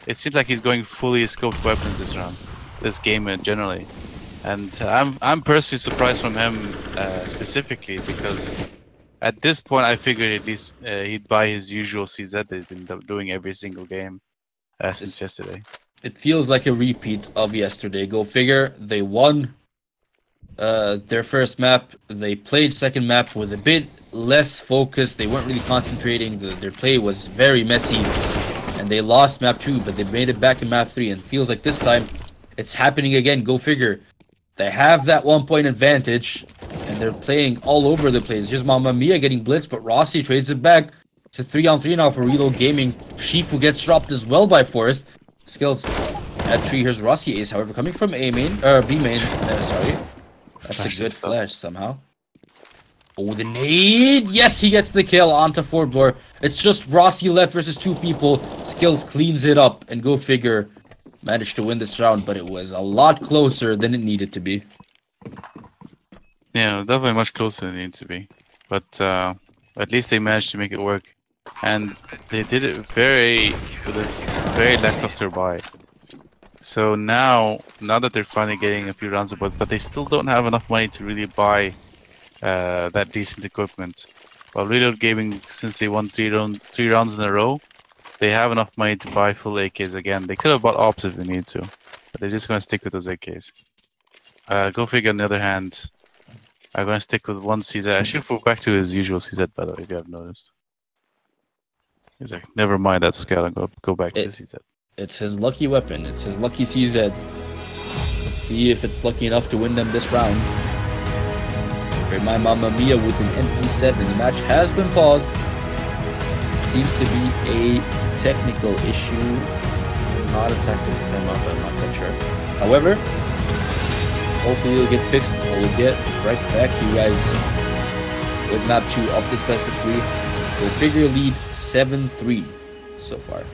It seems like he's going fully scoped weapons this round, this game generally. And I'm personally surprised from him specifically because at this point I figured at least he'd buy his usual CZ that he's been doing every single game since yesterday. It feels like a repeat of yesterday. GoFigure, they won their first map. They played second map with a bit less focus. They weren't really concentrating. Their play was very messy. And they lost map 2, but they made it back in map 3. And it feels like this time it's happening again. GoFigure, They have that 1-point advantage, and they're playing all over the place. Here's Mamma Mia getting blitzed, but Rossi trades it back. It's a 3-on-3 now for Reload Gaming. Shifu gets dropped as well by Forest. Skills at 3. Here's Rossi Ace, however, coming from B main. Sorry. That's a good flash somehow. Oh, the nade! Yes, he gets the kill onto Forbloor. It's just Rossi left versus 2 people. Skills cleans it up, and GoFigure managed to win this round, but it was a lot closer than it needed to be. Yeah, definitely much closer than it needed to be. But at least they managed to make it work. And they did it with a very lackluster buy. So now that they're finally getting a few rounds of but they still don't have enough money to really buy that decent equipment. While Reload Gaming, since they won 3 rounds in a row, they have enough money to buy full AKs again. They could have bought ops if they need to, but they're just going to stick with those AKs. GoFigure, on the other hand, are going to stick with 1 CZ. I should go back to his usual CZ, by the way, if you have noticed. He's like, never mind that scale and go back to the CZ. It's his lucky weapon. It's his lucky CZ. Let's see if it's lucky enough to win them this round. My Mamma Mia with an MP7. The match has been paused. Seems to be a technical issue. Not a tactical timeout, I'm not quite sure. However, hopefully it'll get fixed. We'll get right back to you guys with map 2 of this best of 3. GoFigure lead 7-3 so far.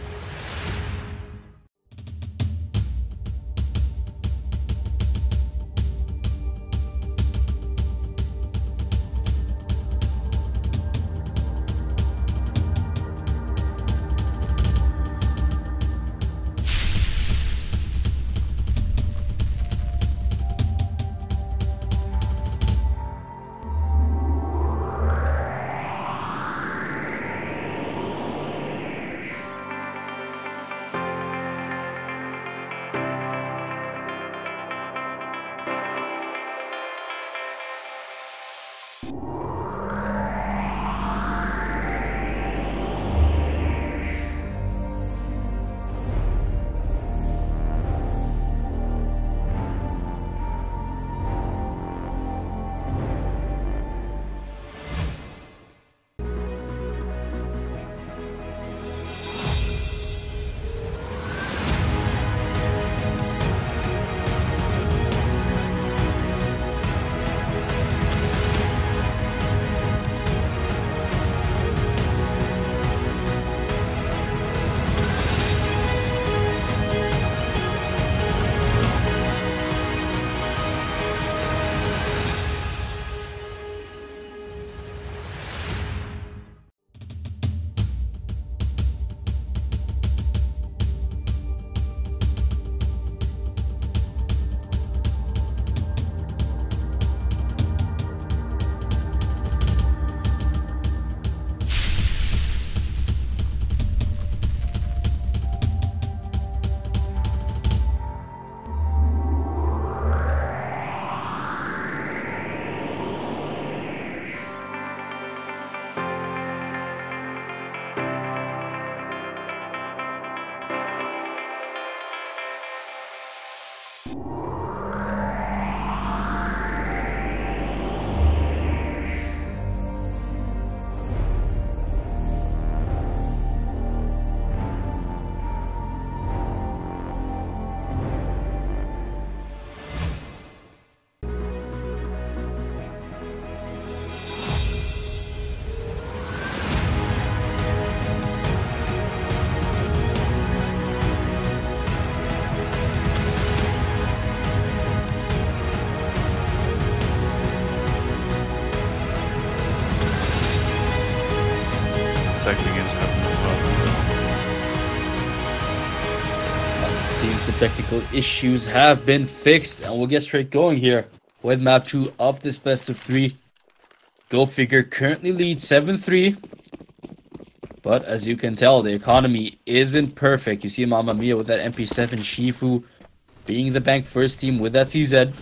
Seems the technical issues have been fixed, and we'll get straight going here with map 2 of this best of 3. GoFigure currently leads 7-3, but as you can tell, the economy isn't perfect. You see Mamma Mia with that MP7, Shifu being the bank first team with that CZ.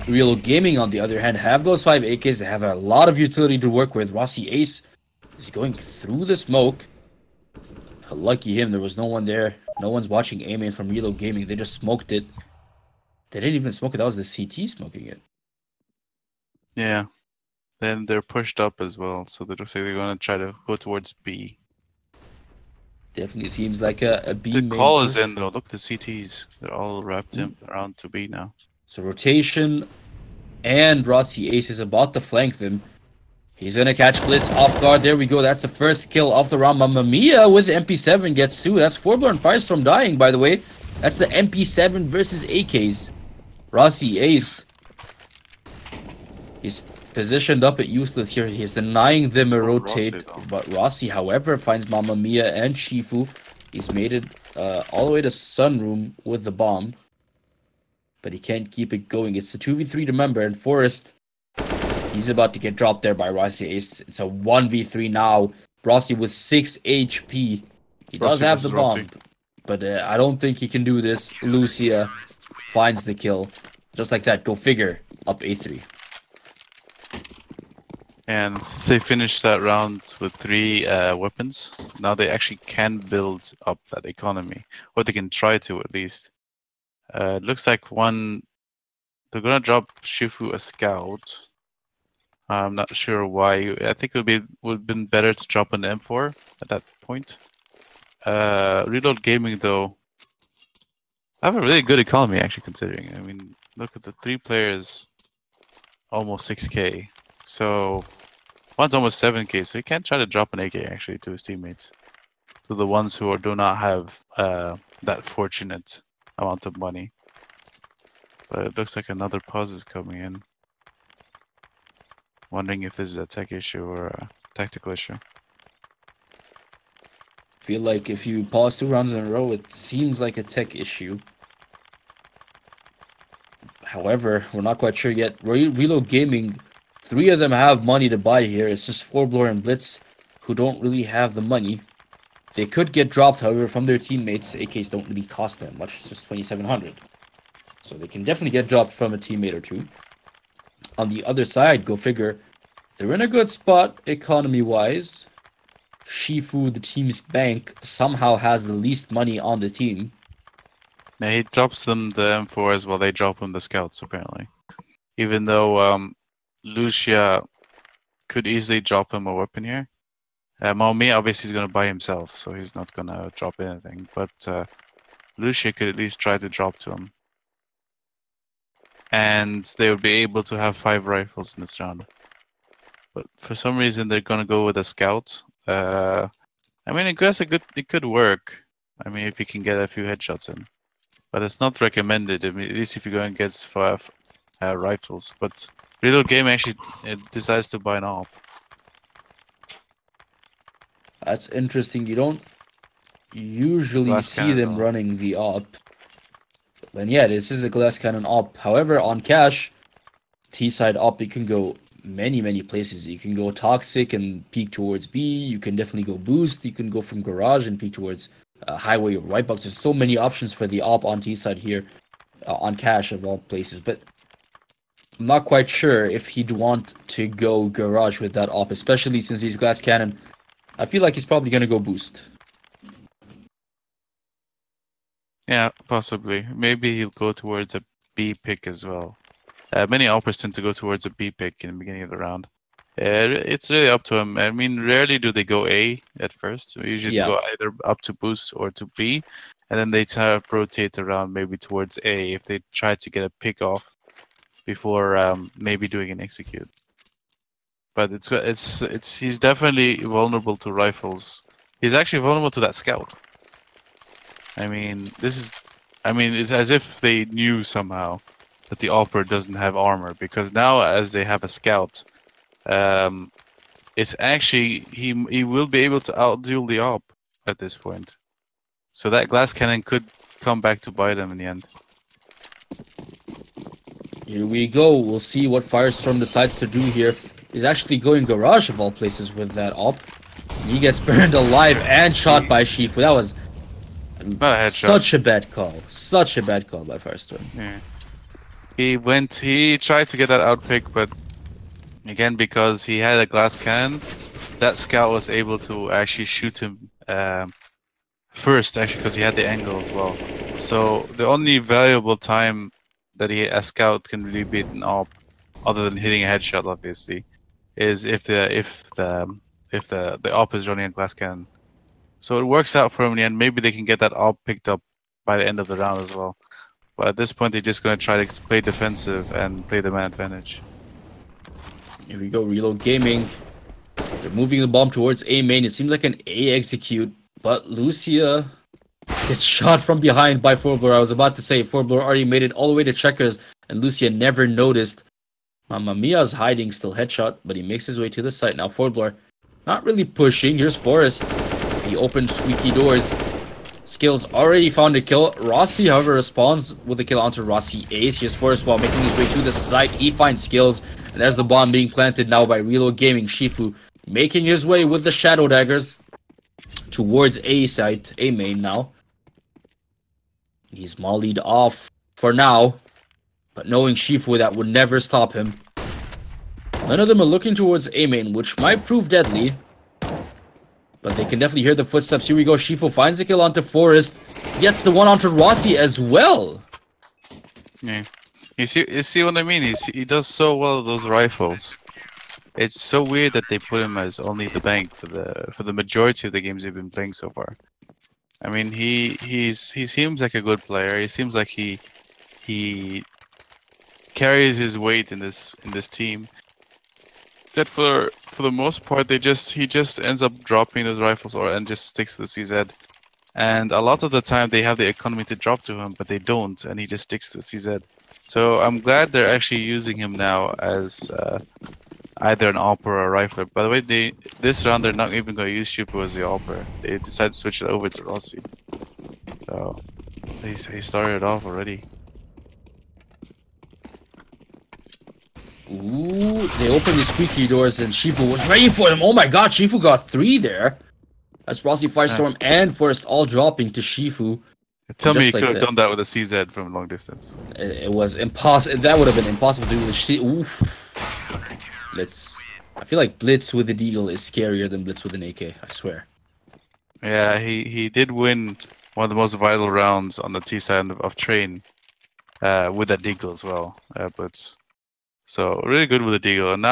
Real Gaming, on the other hand, have those 5 AKs. They have a lot of utility to work with. Rossi Ace is going through the smoke. Lucky him, there was no one there. No one's watching A-main from Reload Gaming. They just smoked it. They didn't even smoke it. That was the CT smoking it. Yeah. Then they're pushed up as well, so they looks like they're gonna try to go towards B. Definitely seems like a B The main call is push. in though. Look, the CTs. They're all wrapped in around to B now. So rotation, and Rossi Ace is about to flank them. He's gonna catch Blitz off guard. There we go. That's the first kill of the round. Mamma Mia with the MP7 gets 2. That's Forbler and Firestorm dying, by the way. That's the MP7 versus AKs. Rossi Ace. He's positioned up at useless here. He's denying them a rotate. But Rossi, however, finds Mamma Mia and Shifu. He's made it all the way to Sunroom with the bomb. But he can't keep it going. It's a 2v3 to remember. And Forest, he's about to get dropped there by Rossi Ace. It's a 1v3 now. Rossi with 6 HP. He does have the bomb. But I don't think he can do this. Lucia finds the kill. Just like that. GoFigure. Up A3. And since they finished that round with 3 weapons, now they actually can build up that economy. Or they can try to, at least. It looks like they're gonna drop Shifu a scout. I'm not sure why. I think it would have been better to drop an M4 at that point. Reload Gaming though, I have a really good economy actually, considering. I mean, look at the 3 players, almost 6k. So one's almost 7k. So he can try to drop an AK actually to his teammates, to the ones who do not have that fortunate amount of money. But it looks like another pause is coming in. Wondering if this is a tech issue or a tactical issue. Feel like if you pause 2 rounds in a row, it seems like a tech issue. However, we're not quite sure yet. Reload Gaming, 3 of them have money to buy here. It's just Forbler and Blitz who don't really have the money. They could get dropped, however, from their teammates. AKs don't really cost them much. It's just 2,700. So they can definitely get dropped from a teammate or 2. On the other side, GoFigure, they're in a good spot economy-wise. Shifu, the team's bank, somehow has the least money on the team. Yeah, he drops them the M4 as well. They drop him the scouts, apparently. Even though Lucia could easily drop him a weapon here. Maomi obviously is going to buy himself, so he's not going to drop anything. But Lucia could at least try to drop to him. And they would be able to have 5 rifles in this round. But for some reason, they're going to go with a scout. I mean, I guess it could work. I mean, if you can get a few headshots in. But it's not recommended, I mean, at least if you're going against 5 rifles. But Reload Game actually decides to buy an AWP. That's interesting. You don't usually see them running the AWP. And yeah, this is a glass cannon AWP. However, on cash, T-side AWP, you can go many places. You can go Toxic and peek towards B. You can definitely go Boost. You can go from Garage and peek towards Highway or White Box. There's so many options for the AWP on T-side here, on cash of all places. But I'm not quite sure if he'd want to go Garage with that AWP, especially since he's glass cannon. I feel like he's probably going to go Boost. Yeah, possibly. Maybe he'll go towards a B pick as well. Many AWPers tend to go towards a B pick in the beginning of the round. It's really up to him. I mean, rarely do they go A at first. Usually they go either up to Boost or to B, and then they try to rotate around maybe towards A if they try to get a pick off before maybe doing an execute. But he's definitely vulnerable to rifles. He's actually vulnerable to that scout. I mean, it's as if they knew somehow that the AWPer doesn't have armor, because now as they have a scout, it's actually he will be able to outduel the AWP at this point. So that glass cannon could come back to bite him in the end. Here we go. We'll see what Firestorm decides to do here. He's actually going Garage of all places with that AWP. He gets burned alive and shot by Shifu. That was such a bad call. Such a bad call by Firestorm. Yeah. He tried to get that outpick, but again, because he had a glass cannon, that scout was able to actually shoot him first, actually, because he had the angle as well. So the only valuable time a scout can really beat an op, other than hitting a headshot, obviously, is if the op is running a glass cannon. So it works out for him in the end. Maybe they can get that op picked up by the end of the round as well. But at this point, they're just going to try to play defensive and play the man advantage. Here we go, Reload Gaming. They're moving the bomb towards A main. It seems like an A execute, but Lucia gets shot from behind by Forblor. I was about to say, Forblor already made it all the way to checkers, and Lucia never noticed. Mamma Mia's hiding, still headshot, but he makes his way to the site. Now Forblor not really pushing. Here's Forrest. He opens squeaky doors. Skills already found a kill. Rossi, however, responds with a kill onto Rossi Ace. Here's Forrest while making his way to the site. He finds Skills, and there's the bomb being planted now by Reload Gaming. Shifu making his way with the Shadow Daggers towards A site, A main now. He's mollied off for now, but knowing Shifu, that would never stop him. None of them are looking towards A main, which might prove deadly. But they can definitely hear the footsteps. Here we go. Shifu finds the kill onto Forrest. Gets the one onto Rossi as well. Yeah. You see what I mean? He does so well with those rifles. It's so weird that they put him as only the bank for the majority of the games they've been playing so far. I mean, he seems like a good player. He seems like he carries his weight in this team. That for the most part, he just ends up dropping those rifles and just sticks to the CZ. And a lot of the time they have the economy to drop to him, but they don't, and he just sticks to the CZ. So I'm glad they're actually using him now as either an AWP or a rifler. By the way, this round they're not even going to use Shifu as the AWPer. They decided to switch it over to Rossi. So he started it off already. Ooh, they opened the squeaky doors and Shifu was ready for them. Oh my god, Shifu got 3 there. That's Rossi, Firestorm, and Forrest all dropping to Shifu. Tell me you could have done that with a CZ from long distance. It was impossible. That would have been impossible to do with a Oof. I feel like Blitz with the Deagle is scarier than Blitz with an AK, I swear. Yeah, he did win one of the most vital rounds on the T side of Train with that Deagle as well, Blitz. So really good with the Deagle, and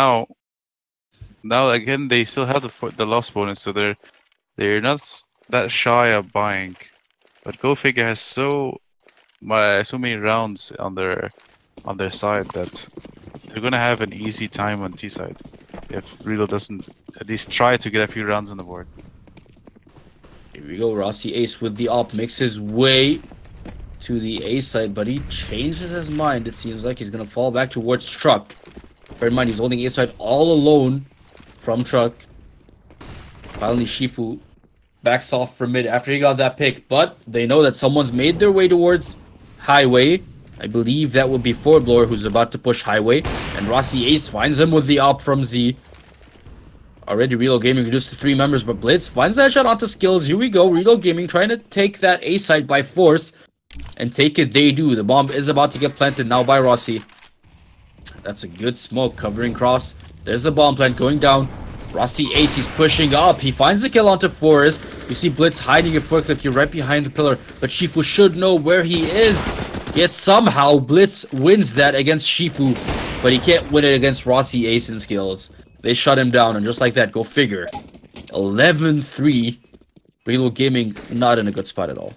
now again they still have the loss bonus, so they're not that shy of buying. But GoFigure has so many rounds on their side that they're gonna have an easy time on T side if Reload doesn't at least try to get a few rounds on the board. Here we go, Rossi Ace with the op makes his way to the A side, but he changes his mind. It seems like he's gonna fall back towards Truck. Bear in mind, he's holding A side all alone from Truck. Finally, Shifu backs off from mid after he got that pick, but they know that someone's made their way towards Highway. I believe that will be Forblor who's about to push Highway, and Rossi Ace finds him with the op from Z. Already Reload Gaming reduced to 3 members, but Blitz finds that shot onto Skills. Here we go, Reload Gaming trying to take that A side by force. And take it, they do. The bomb is about to get planted now by Rossi. That's a good smoke covering Cross. There's the bomb plant going down. Rossi Ace, he's pushing up. He finds the kill onto Forrest. You see Blitz hiding a forklift here right behind the pillar. But Shifu should know where he is. Yet somehow Blitz wins that against Shifu. But he can't win it against Rossi Ace and Skills. They shut him down, and just like that, GoFigure. 11-3. Reload Gaming not in a good spot at all.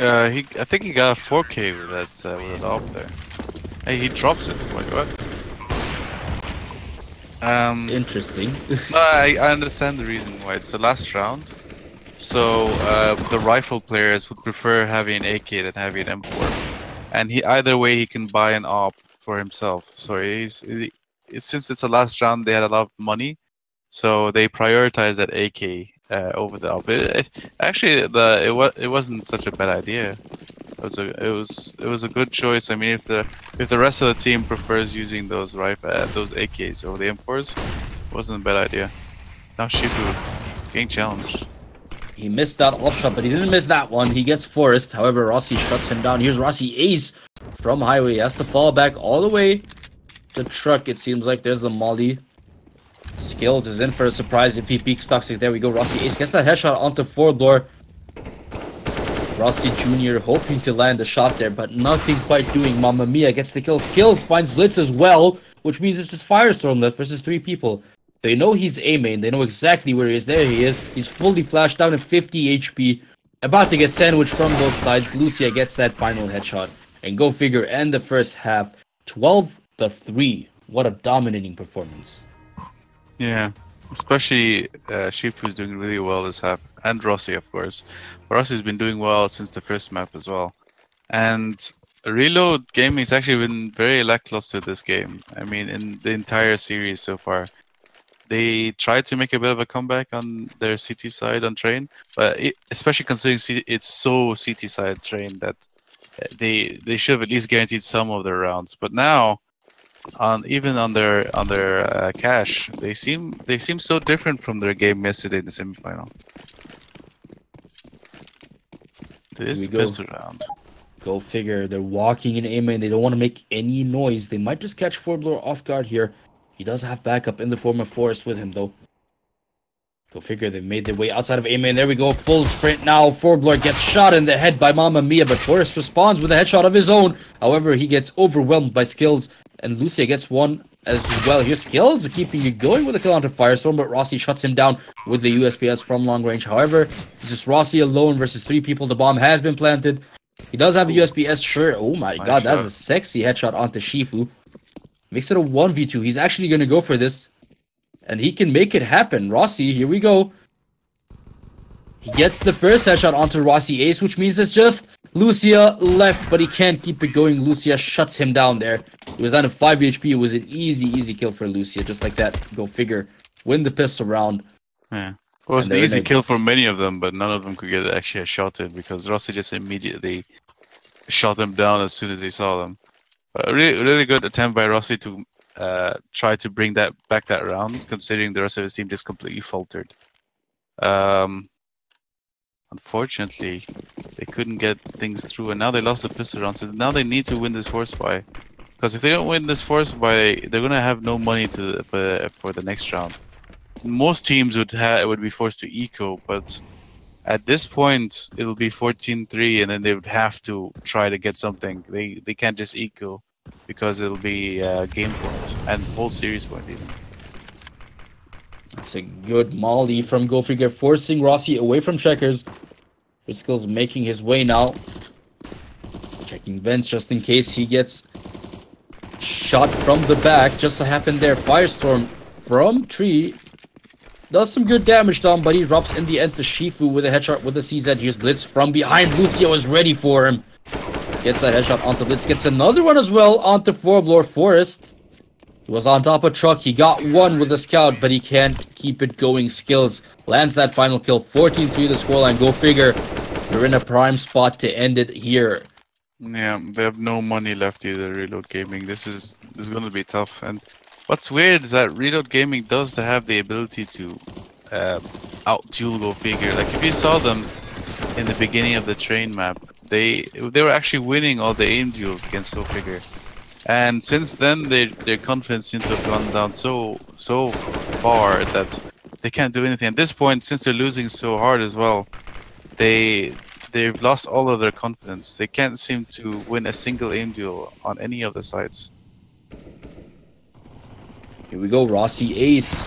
I think he got a 4K with that op there. Hey, he drops it. Wait, what? Interesting. No, I understand the reason why. It's the last round, so the rifle players would prefer having an AK than having an M4. And either way he can buy an op for himself. So since it's the last round, they had a lot of money, so they prioritized that AK over the op. Actually, it wasn't such a bad idea. It was a good choice. I mean, if the rest of the team prefers using those AKs over the M4s, it wasn't a bad idea. Now Shifu getting challenged. He missed that op shot, but he didn't miss that one. He gets Forrest. However, Rossi shuts him down. Here's Rossi Ace from Highway. He has to fall back all the way to Truck. It seems like there's the molly. Skills is in for a surprise if he peeks toxic. There we go. Rossi Ace gets that headshot onto Forblor. Rossi Jr. hoping to land a shot there, but nothing quite doing. Mamma Mia gets the kills. Kills, finds Blitz as well, which means it's just Firestorm left versus 3 people. They know he's A-main. They know exactly where he is. There he is. He's fully flashed down at 50 HP. About to get sandwiched from both sides. Lucia gets that final headshot. And GoFigure end the first half 12-3. What a dominating performance. Yeah. Especially Shifu's doing really well this half, and Rossi, of course. Rossi's been doing well since the first map as well. And Reload Gaming's actually been very lackluster this game. I mean, in the entire series so far. They tried to make a bit of a comeback on their CT side on Train, but especially considering it's so CT side Train that they should have at least guaranteed some of their rounds. But now, even on their cash, they seem so different from their game yesterday in the semifinal. This is the best round. GoFigure. They're walking in A-main. They don't want to make any noise. They might just catch Forblower off guard here. He does have backup in the form of Forest with him, though. GoFigure, they've made their way outside of A-main. There we go, full sprint now. Forblower gets shot in the head by Mamma Mia, but Forest responds with a headshot of his own. However, he gets overwhelmed by Skills, and Lucia gets one as well. Here's Skills keeping it going with a kill onto Firestorm, but Rossi shuts him down with the USPS from long range. However, it's just Rossi alone versus 3 people. The bomb has been planted. He does have a USPS, sure. Oh my god, that's a sexy headshot onto Shifu. Makes it a 1v2. He's actually going to go for this. And he can make it happen. Rossi, here we go. He gets the first headshot onto Rossi Ace, which means it's just Lucia left, but he can't keep it going. Lucia shuts him down there. He was down to 5 HP. It was an easy kill for Lucia. Just like that. GoFigure. Win the pistol round. Yeah. It was an easy kill for many of them, but none of them could get actually a shot in because Rossi just immediately shot them down as soon as he saw them. A really good attempt by Rossi to try to bring back that round, considering the rest of his team just completely faltered. Unfortunately, they couldn't get things through, and now they lost the pistol round. So now they need to win this force buy, because if they don't win this force buy, they're gonna have no money for the next round. Most teams would be forced to eco, but at this point, it'll be 14-3, and then they would have to try to get something. They can't just eco, because it'll be game point, and whole series point even. That's a good molly from GoFigure, forcing Rossi away from checkers. Skills making his way now. Checking vents just in case he gets shot from the back. Just so happened there. Firestorm from tree. Does some good damage down, but he drops in the end to Shifu with a headshot with the CZ. Here's Blitz from behind. Lucio is ready for him. Gets that headshot onto Blitz. Gets another one as well onto Forblower. Forest. He was on top of truck. He got one with the scout, but he can't keep it going. Skills lands that final kill. 14-3 the scoreline. GoFigure. They're in a prime spot to end it here. Yeah, they have no money left either. Reload Gaming. This is going to be tough. And what's weird is that Reload Gaming does have the ability to out-duel GoFigure. Like if you saw them in the beginning of the train map, they were actually winning all the aim duels against GoFigure. And since then, their confidence seems to have gone down so far that they can't do anything. At this point, since they're losing so hard as well, they've lost all of their confidence. They can't seem to win a single aim duel on any of the sides. Here we go, Rossi Ace.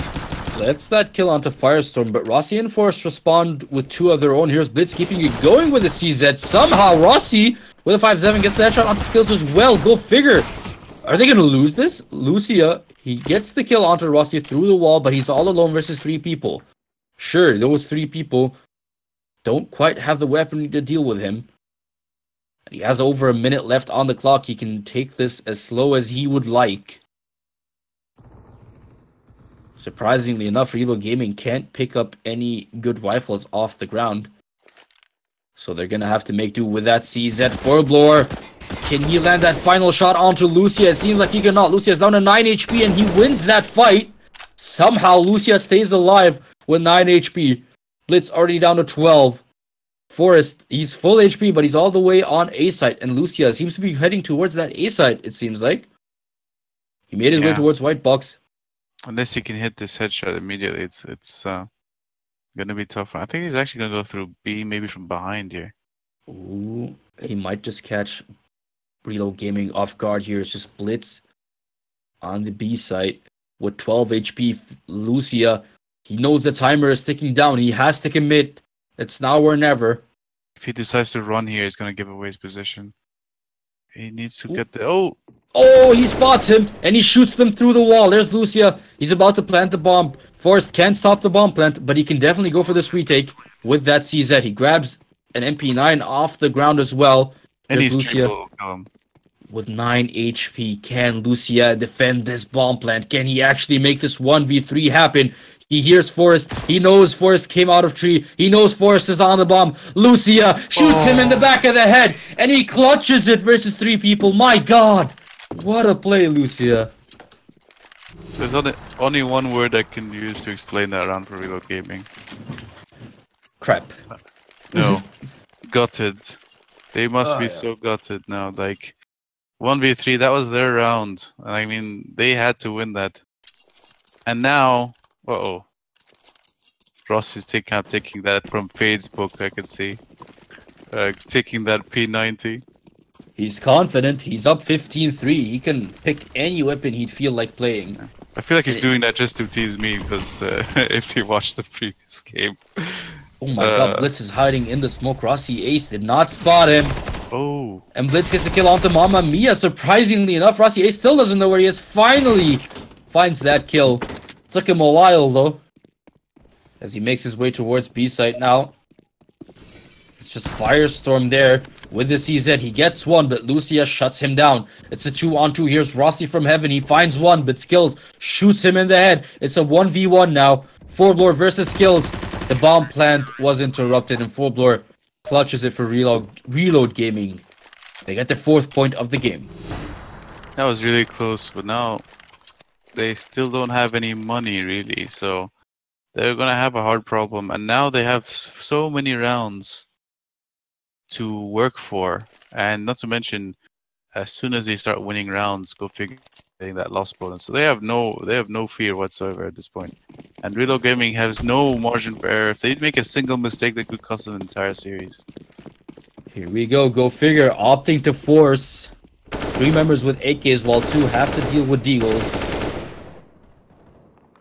Let's that kill onto Firestorm, but Rossi and Force respond with 2 of their own. Here's Blitz keeping it going with the CZ. Somehow Rossi with a 5-7 gets the headshot onto Skills as well. GoFigure. Are they going to lose this? Lucia, he gets the kill onto Rossi through the wall, but he's all alone versus 3 people. Sure, those 3 people don't quite have the weaponry to deal with him. He has over a minute left on the clock. He can take this as slow as he would like. Surprisingly enough, Reload Gaming can't pick up any good rifles off the ground. So they're going to have to make do with that CZ. Forblower, can he land that final shot onto Lucia? It seems like he cannot. Lucia's down to 9 HP and he wins that fight. Somehow Lucia stays alive with 9 HP. Blitz already down to 12. Forest, he's full HP, but he's all the way on A site. And Lucia seems to be heading towards that A site, it seems like. He made his way towards White Box. Unless he can hit this headshot immediately, it's going to be tough. I think he's actually going to go through B, maybe from behind here. Ooh, he might just catch Reload Gaming off guard here. It's just Blitz on the B site with 12 HP. Lucia, he knows the timer is ticking down. He has to commit. It's now or never. If he decides to run here, he's gonna give away his position. He needs to get the Oh, he spots him and he shoots them through the wall. There's Lucia. He's about to plant the bomb. Forrest can't stop the bomb plant, but he can definitely go for this retake with that CZ. He grabs an MP9 off the ground as well. and There's he's Lucia with 9 HP. Can Lucia defend this bomb plant? Can he actually make this 1v3 happen? He hears Forrest. He knows Forrest came out of tree. He knows Forrest is on the bomb. Lucia shoots him in the back of the head, and he clutches it versus 3 people. My God. What a play, Lucia. There's only one word I can use to explain that round for Reload Gaming. Crap. No. Gutted. They must be so gutted now. Like, 1v3, that was their round. I mean, they had to win that. And now... Uh-oh. Ross is taking that from Fade's book, I can see. Taking that P90. He's confident. He's up 15-3. He can pick any weapon he'd feel like playing. I feel like he's doing that just to tease me, because if you watch the previous game... Oh my God, Blitz is hiding in the smoke. Rossi Ace did not spot him. Oh. And Blitz gets a kill onto Mamma Mia. Surprisingly enough, Rossi Ace still doesn't know where he is. Finally finds that kill. Took him a while, though. As he makes his way towards B site now. It's just Firestorm there. With the CZ, he gets one, but Lucia shuts him down. It's a 2-on-2. Here's Rossi from heaven. He finds one, but Skills shoots him in the head. It's a 1v1 now. Forblore versus Skills. The bomb plant was interrupted, and Forblore clutches it for Reload Gaming. They get the 4th point of the game. That was really close, but now they still don't have any money, really. So they're going to have a hard problem. And now they have so many rounds to work for. And not to mention, as soon as they start winning rounds, GoFigure getting that loss bonus. So they have no fear whatsoever at this point. And Reload Gaming has no margin for error. If they make a single mistake, that could cost them an entire series. Here we go. GoFigure opting to force 3 members with AKs while 2 have to deal with deagles.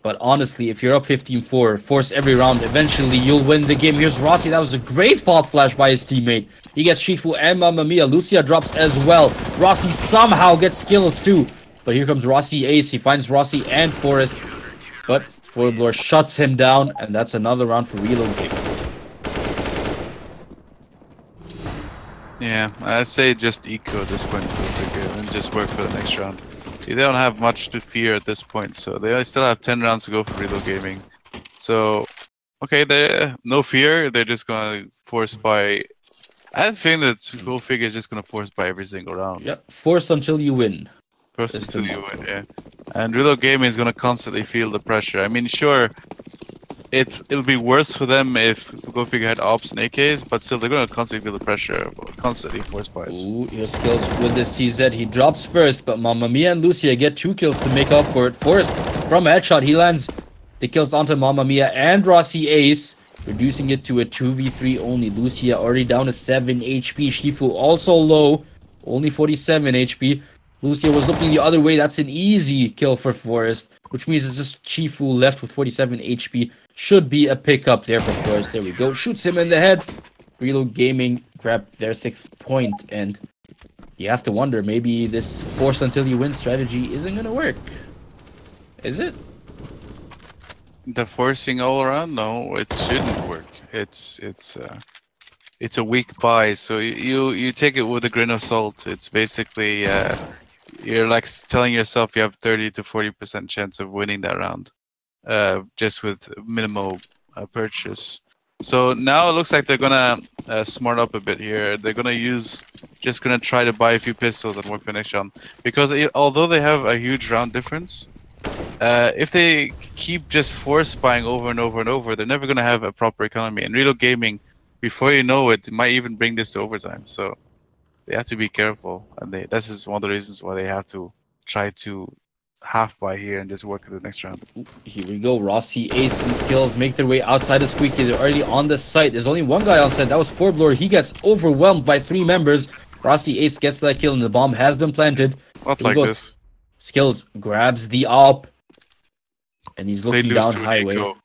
But honestly, if you're up 15-4, force every round. Eventually, you'll win the game. Here's Rossi. That was a great pop flash by his teammate. He gets Shifu and Mamma Mia. Lucia drops as well. Rossi somehow gets skills too. But here comes Rossi Ace. He finds Rossi and Forrest. But Forblore shuts him down. And that's another round for Reload Gaming. Yeah, I'd say just eco at this point and just work for the next round. They don't have much to fear at this point, so they still have 10 rounds to go for Reload Gaming. So, okay, they no fear. They're just gonna force by. I think that GoFigure is just gonna force by every single round. Yep, force until you win. Force until you win, yeah. And Reload Gaming is gonna constantly feel the pressure. I mean, sure, it'll be worse for them if GoFigure had ops and AKs, but still they're gonna constantly feel the pressure, constantly force buys. Ooh, your Skills with the CZ. He drops first, but Mamma Mia and Lucia get 2 kills to make up for it. Forrest from headshot, he lands the kills onto Mamma Mia and Rossi Ace, reducing it to a 2v3 only. Lucia already down to 7 HP. Shifu also low, only 47 HP. Lucia was looking the other way. That's an easy kill for Forrest, which means it's just Shifu left with 47 HP. Should be a pickup there for Forrest. There we go. Shoots him in the head. Reload Gaming grabbed their 6th point, and you have to wonder, maybe this force until you win strategy isn't going to work. Is it? The forcing all around? No, it shouldn't work. It's a weak buy, so you take it with a grain of salt. It's basically you're like telling yourself you have 30 to 40% chance of winning that round, just with minimal purchase. So now it looks like they're gonna smart up a bit here. They're just gonna try to buy a few pistols and work for next round, because although they have a huge round difference, if they keep just force buying over and over and over, they're never gonna have a proper economy. And Reload Gaming, before you know it, might even bring this to overtime. So they have to be careful, and this is one of the reasons why they have to try to half buy here and just work at the next round. Here we go. Rossi, Ace, and Skills make their way outside of Squeaky. They're already on the site. There's only one guy on site. That was Forblower. He gets overwhelmed by 3 members. Rossi, Ace gets that kill, and the bomb has been planted. Not like this. Skills grabs the op, and he's looking They lose down to an highway. eco.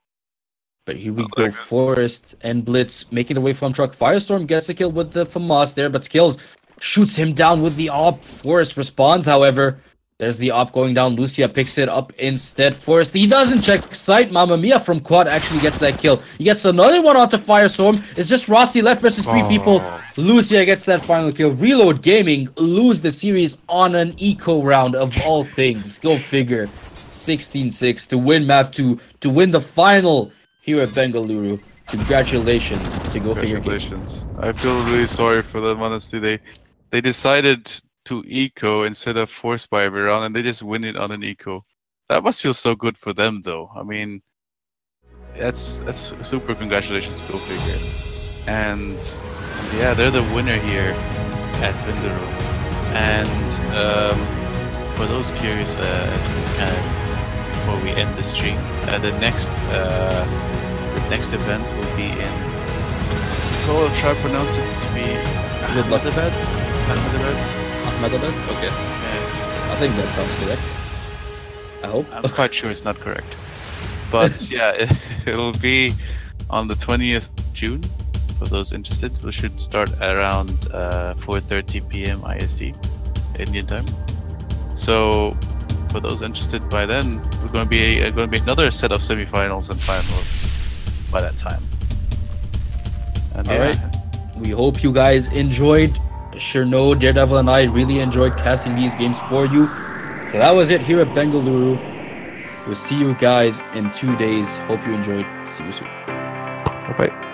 But here we Not go. like this. Forest and Blitz making their way from truck. Firestorm gets a kill with the FAMAS there, but Skills shoots him down with the op. Forest responds, however. There's the op going down. Lucia picks it up instead. Forest, he doesn't check sight. Mamma Mia from Quad actually gets that kill. He gets another one onto Firestorm. It's just Rossi left versus 3 people. Lucia gets that final kill. Reload Gaming lose the series on an eco round of all things. Go figure. 16-6 to win map 2, to win the final here at Bengaluru. Congratulations to Go Figure Gaming. Congratulations. I feel really sorry for them, honestly. They decided to eco instead of force buy every round, and they just win it on an eco. That must feel so good for them, though. I mean, that's super congratulations to Go Figure. And yeah, they're the winner here at Bengaluru. And for those curious, as we can, before we end the stream, the next event will be in. I'll try to pronounce it to be Ahmedabad. Ahmedabad? Okay. Yeah. I think that sounds correct. I hope. I'm quite sure it's not correct. But yeah, it'll be on the 20th June. For those interested, we should start around 4:30 p.m. IST, Indian time. So for those interested by then, we're going to be another set of semifinals and finals by that time. And All right. We hope you guys enjoyed. Sure know Daredevil and I really enjoyed casting these games for you. So that was it here at Bengaluru. We'll see you guys in 2 days. Hope you enjoyed. See you soon. Bye-bye.